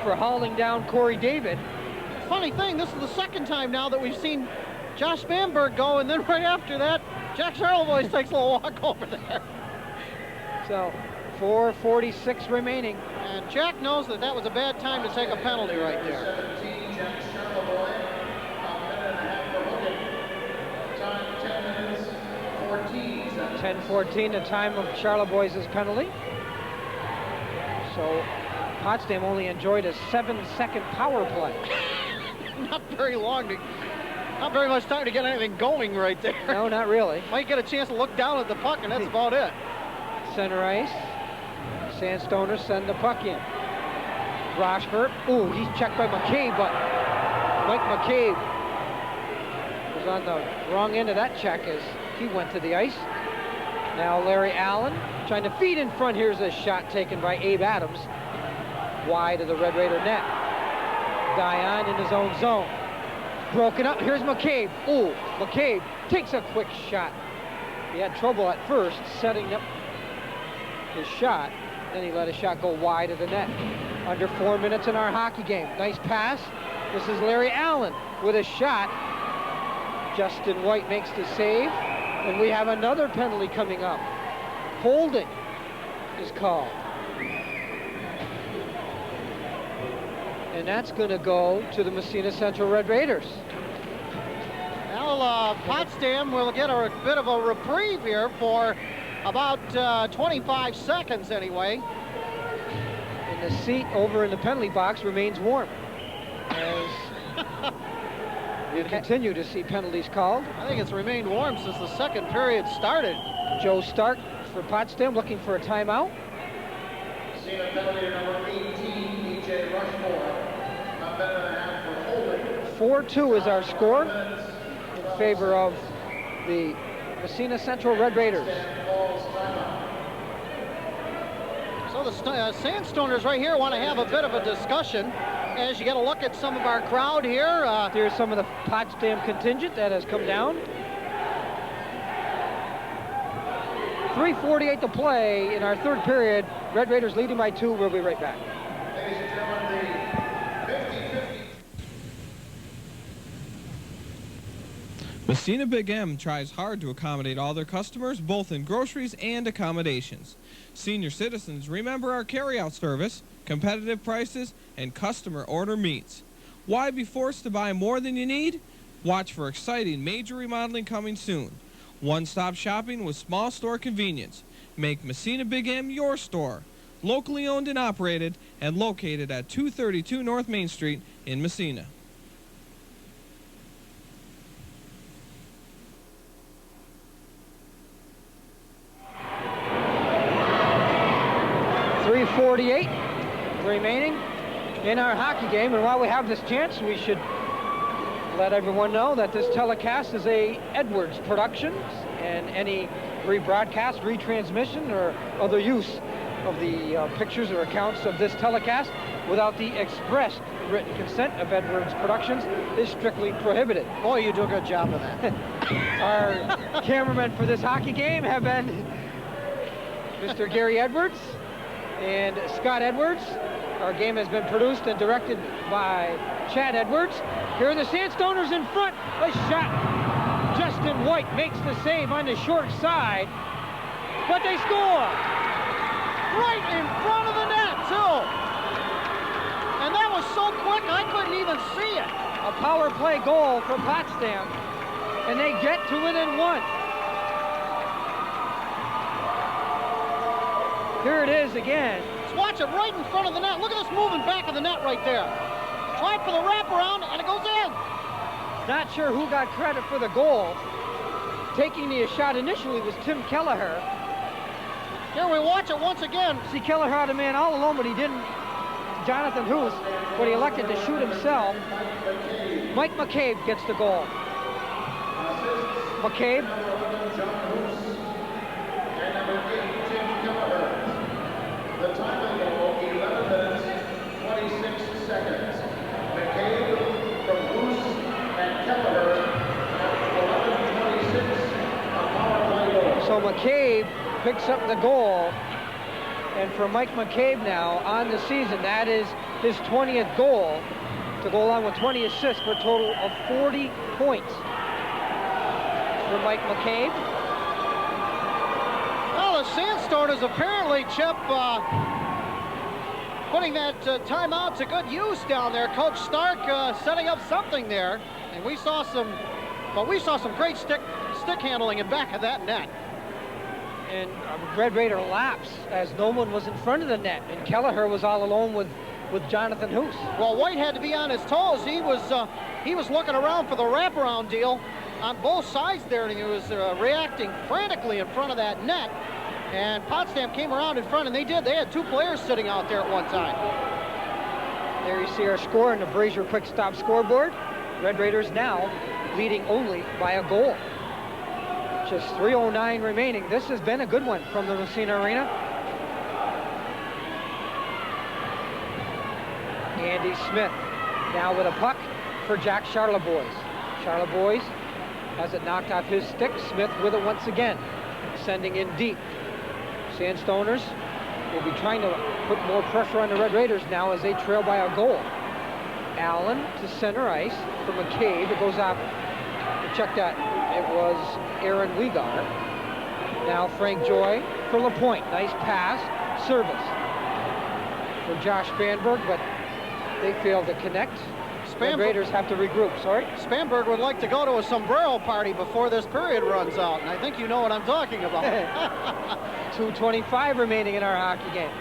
for hauling down Corey David. Funny thing, this is the second time now that we've seen Josh Spanberg go, and then right after that, Jack Charlebois takes a little walk over there. So, 4:46 remaining. And Jack knows that that was a bad time to take a penalty right there. 17, Jack Charlebois, a minute and a half for hooking. Time 10 minutes, 14 seconds. 10:14, the time of Charlebois' penalty. So, Potsdam only enjoyed a 7-second power play. Not very much time to get anything going right there. No, not really. Might get a chance to look down at the puck, and that's about it. Center ice. Sandstoners send the puck in. Rochford. Ooh, he's checked by McCabe, but Mike McCabe was on the wrong end of that check as he went to the ice. Now Larry Allen trying to feed in front. Here's a shot taken by Abe Adams. Wide of the Red Raider net. Dion in his own zone. Broken up. Here's McCabe. Ooh, McCabe takes a quick shot. He had trouble at first setting up his shot. Then he let a shot go wide of the net. Under 4 minutes in our hockey game. Nice pass. This is Larry Allen with a shot. Justin White makes the save. And we have another penalty coming up. Holding is called. And that's going to go to the Massena Central Red Raiders. Well, Potsdam will get a bit of a reprieve here for about 25 seconds anyway. And the seat over in the penalty box remains warm as we continue to see penalties called. I think it's remained warm since the second period started. Joe Stark for Potsdam looking for a timeout. Massena penalty number 18, DJ Rushmore. A minute and a half for holding. 4-2 is our score in favor of the Massena Central Red Raiders. So the Sandstoners right here want to have a bit of a discussion as you get a look at some of our crowd here. Here's some of the Potsdam contingent that has come down. 3:48 to play in our third period. Red Raiders leading by 2. We'll be right back. Ladies and gentlemen, the 50-50. Massena Big M tries hard to accommodate all their customers, both in groceries and accommodations. Senior citizens remember our carryout service, competitive prices, and customer order meets. Why be forced to buy more than you need? Watch for exciting major remodeling coming soon. One-stop shopping with small store convenience. Make Massena Big M your store. Locally owned and operated, and located at 232 North Main Street in Massena. .348 remaining in our hockey game, and while we have this chance, we should let everyone know that this telecast is a Edwards production, and any rebroadcast, retransmission, or other use of the pictures or accounts of this telecast without the express written consent of Edwards Productions is strictly prohibited. Boy, you do a good job of that. Our cameramen for this hockey game have been Mr. Gary Edwards and Scott Edwards. Our game has been produced and directed by Chad Edwards. Here are the Sandstoners in front. A shot. Justin White makes the save on the short side, but they score. Right in front of the net, too. And that was so quick, I couldn't even see it. A power play goal for Potsdam, and they get to within one. Here it is again. Let's watch it right in front of the net. Look at this moving back of the net right there. Tried for the wraparound, and it goes in. Not sure who got credit for the goal. Taking the shot initially was Tim Kelleher. Here we watch it once again. See, Kelleher had a man all alone, but he didn't. Jonathan Hoos, but he elected to shoot himself. Mike McCabe gets the goal. McCabe. The time of the goal, 11 minutes, 26 seconds. McCabe from Goose and Kelleher, 11:26, a power play goal. So McCabe picks up the goal, and for Mike McCabe now on the season, that is his 20th goal, to go along with 20 assists for a total of 40 points for Mike McCabe. Well, the Sandstoners apparently, Chip, putting that timeout to good use down there. Coach Stark setting up something there, and we saw some great stick handling in back of that net. And Red Raider lapse as no one was in front of the net, and Kelleher was all alone with Jonathan Hoos. Well, White had to be on his toes. He was looking around for the wraparound deal on both sides there, and he was reacting frantically in front of that net. And Potsdam came around in front, and they did. They had two players sitting out there at one time. There you see our score on the Brazier Quick Stop scoreboard. Red Raiders now leading only by a goal. Just 3:09 remaining. This has been a good one from the Massena Arena. Andy Smith now with a puck for Jack Charlebois. Charlebois has it knocked off his stick. Smith with it once again, sending in deep. Sandstoners will be trying to put more pressure on the Red Raiders now as they trail by a goal. Allen to center ice for McCabe. It goes off. Check that. It was Aaron Wegar. Now Frank Joy for LaPointe. Nice pass. Service for Josh Spanberg, but they failed to connect. The Raiders have to regroup. Sorry? Spanberg would like to go to a sombrero party before this period runs out, and I think you know what I'm talking about. 2:25 remaining in our hockey game.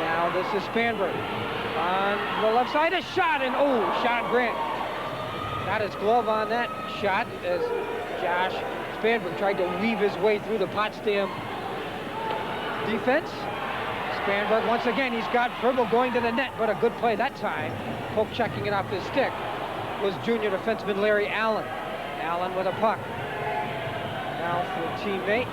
Now this is Spanberg. On the left side, a shot, and Sean Grant got his glove on that shot as Josh Spanberg tried to weave his way through the Potsdam defense. Spanberg, once again, he's got Fribble going to the net, but a good play that time. Poke checking it off his stick was junior defenseman Larry Allen. Allen with a puck. Now for a teammate,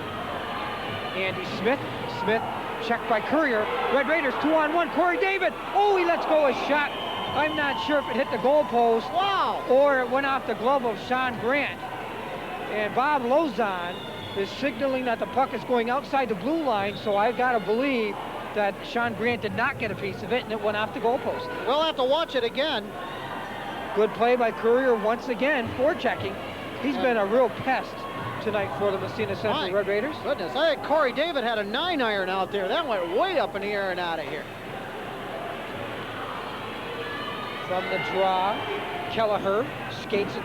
Andy Smith. Smith checked by Courier. Red Raiders 2-on-1. Corey David. Oh, he lets go a shot. I'm not sure if it hit the goalpost. Wow. Or it went off the glove of Sean Grant. And Bob Lozon is signaling that the puck is going outside the blue line, so I've got to believe that Sean Grant did not get a piece of it, and it went off the goalpost. We'll have to watch it again. Good play by Courier once again, forechecking. He's been a real pest tonight for the Massena Central Red Raiders. Goodness, I think Corey David had a 9-iron out there. That went way up in the air and out of here. From the draw, Kelleher skates at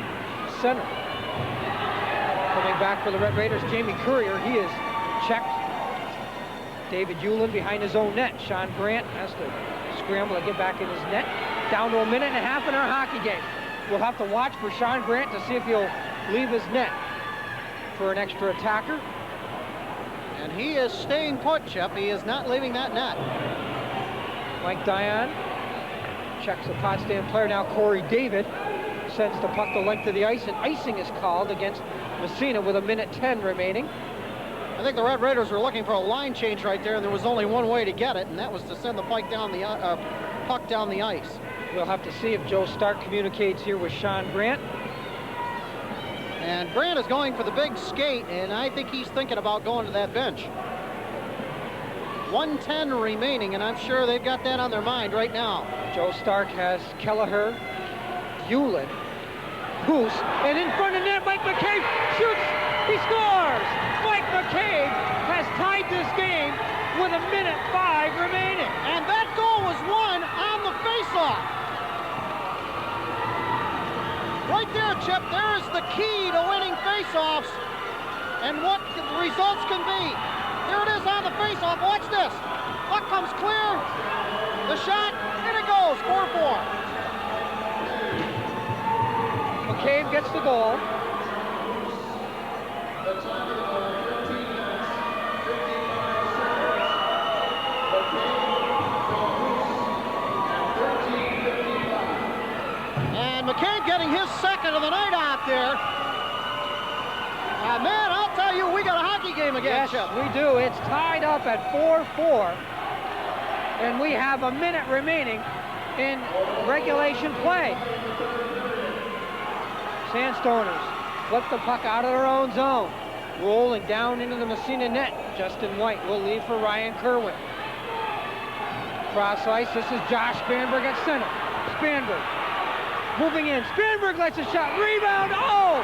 center. Coming back for the Red Raiders, Jamie Courier. He is checked. David Hewlin behind his own net. Sean Grant has to scramble to get back in his net. Down to a minute and a half in our hockey game. We'll have to watch for Sean Grant to see if he'll leave his net for an extra attacker. And he is staying put, Chip. He is not leaving that net. Mike Dion checks the Potsdam player. Now Corey David sends the puck the length of the ice, and icing is called against Massena with 1:10 remaining. I think the Red Raiders were looking for a line change right there, and there was only one way to get it, and that was to send the puck down the ice. We'll have to see if Joe Stark communicates here with Sean Grant. And Grant is going for the big skate, and I think he's thinking about going to that bench. 1:10 remaining, and I'm sure they've got that on their mind right now. Joe Stark has Kelleher, Hewlin, Hoos, and in front of net, Mike McCabe shoots, he scores! Mike McCabe has tied this game with 1:05 remaining. And that goal was won on the faceoff. Right there, Chip, there is the key to winning faceoffs and what the results can be. Here it is on the faceoff. Watch this. Puck comes clear. The shot, and it goes. 4-4. McCabe gets the goal. The time of the goal, 13 minutes, 55 seconds. And McCabe getting his second of the night out there. Man, I'll tell you, we got a hockey game again, Yes, Chip. we do. It's tied up at 4-4, and we have 1 minute remaining in regulation play. Sandstoners flip the puck out of their own zone, rolling down into the Massena net. Justin White will leave for Ryan Kerwin. Cross ice, this is Josh Spanberg at center. Spanberg moving in. Spanberg lets a shot. Rebound. Oh!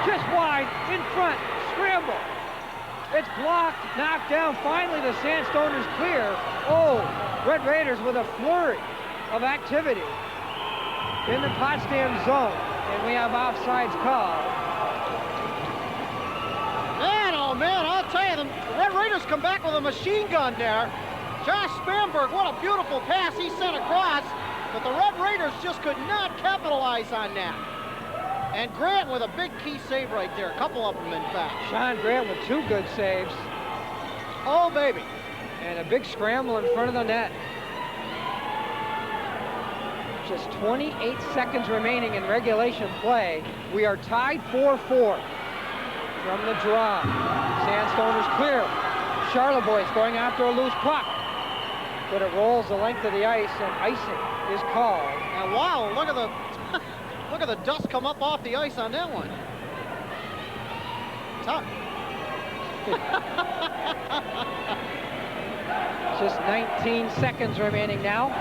Just wide in front. Scramble. It's blocked. Knocked down. Finally, the Sandstoners clear. Oh! Red Raiders with a flurry of activity in the Potsdam zone. And we have offsides called. Man, oh man, I'll tell you, the Red Raiders come back with a machine gun there. Josh Spanberg, what a beautiful pass he sent across. But the Red Raiders just could not capitalize on that. And Grant with a big key save right there. A couple of them, in fact. Sean Grant with 2 good saves. Oh, baby. And a big scramble in front of the net. Just 28 seconds remaining in regulation play. We are tied 4-4 from the draw. Sandstoners clear. Charlebois going after a loose puck. But it rolls the length of the ice, and icing is called. And wow, look at the look at the dust come up off the ice on that one. Tough. Just 19 seconds remaining now.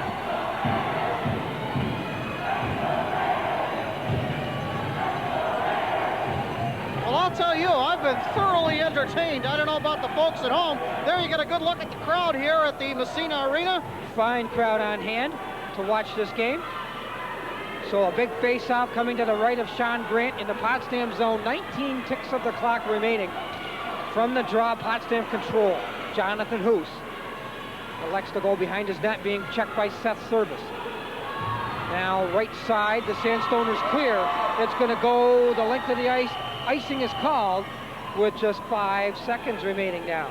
Well, I'll tell you, I've been thoroughly entertained. I don't know about the folks at home. There you get a good look at the crowd here at the Massena Arena. Fine crowd on hand to watch this game. So a big face-off coming to the right of Sean Grant in the Potsdam zone. 19 ticks of the clock remaining. From the draw, Potsdam control. Jonathan Hoos elects to go behind his net, being checked by Seth Service. Now right side, the Sandstoners clear. It's going to go the length of the ice. Icing is called with just 5 seconds remaining now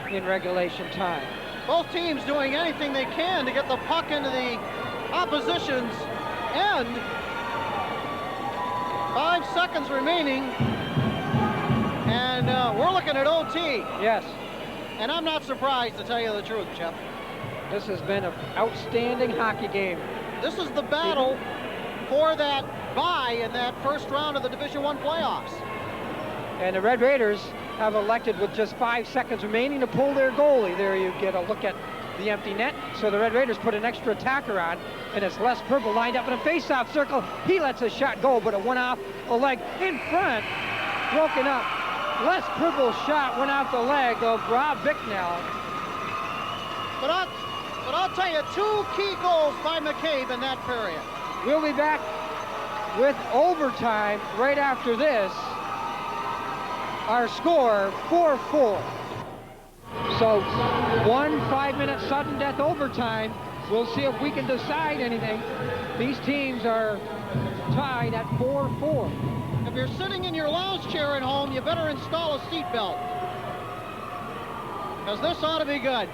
in regulation time. Both teams doing anything they can to get the puck into the opposition's end. 5 seconds remaining. And we're looking at OT. Yes. And I'm not surprised, to tell you the truth, Jeff. This has been an outstanding hockey game. This is the battle for that bye in that first round of the Division I playoffs. And the Red Raiders have elected with just 5 seconds remaining to pull their goalie. There you get a look at the empty net, so the Red Raiders put an extra attacker on, and it's Les Purple lined up in a face-off circle. He lets a shot go, but it went off a leg in front, broken up. Les Purple's shot went off the leg of Rob Bicknell. But I'll tell you, 2 key goals by McCabe in that period. We'll be back with overtime right after this. Our score, 4-4. So 1 5-minute sudden death overtime. We'll see if we can decide anything. These teams are tied at 4-4. If you're sitting in your lounge chair at home, you better install a seatbelt, because this ought to be good.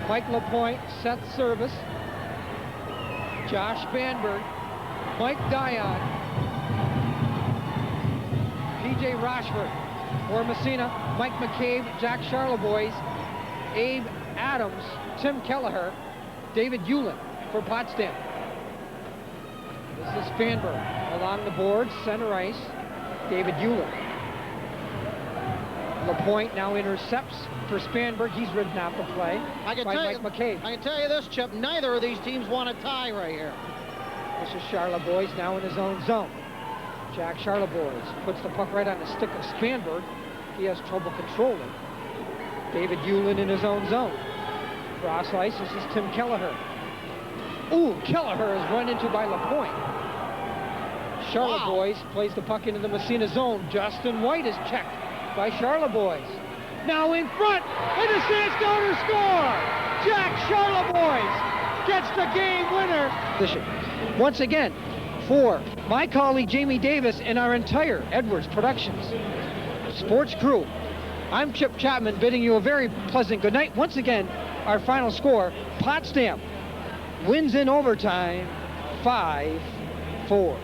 Mike LaPointe, Seth Service, Josh Banberg, Mike Dion, PJ Rochford for Massena, Mike McCabe, Jack Charlebois, Abe Adams, Tim Kelleher, David Hewlin for Potsdam. This is Banberg along the boards, center ice, David Hewlin. LaPointe now intercepts for Spanberg. He's ridden off the play by Mike McCabe. I can tell you this, Chip, neither of these teams want a tie right here. This is Charlebois now in his own zone. Jack Charlebois puts the puck right on the stick of Spanberg. He has trouble controlling. David Hewlin in his own zone. Cross ice, this is Tim Kelleher. Ooh, Kelleher is run into by LaPointe. Charlebois plays the puck into the Massena zone. Justin White is checked by Charlebois. Now in front, and the Sandstoners score! Jack Charlebois gets the game winner. Once again, for my colleague Jamie Davis and our entire Edwards Productions sports crew, I'm Chip Chapman bidding you a very pleasant good night. Once again, our final score, Potsdam wins in overtime 5-4.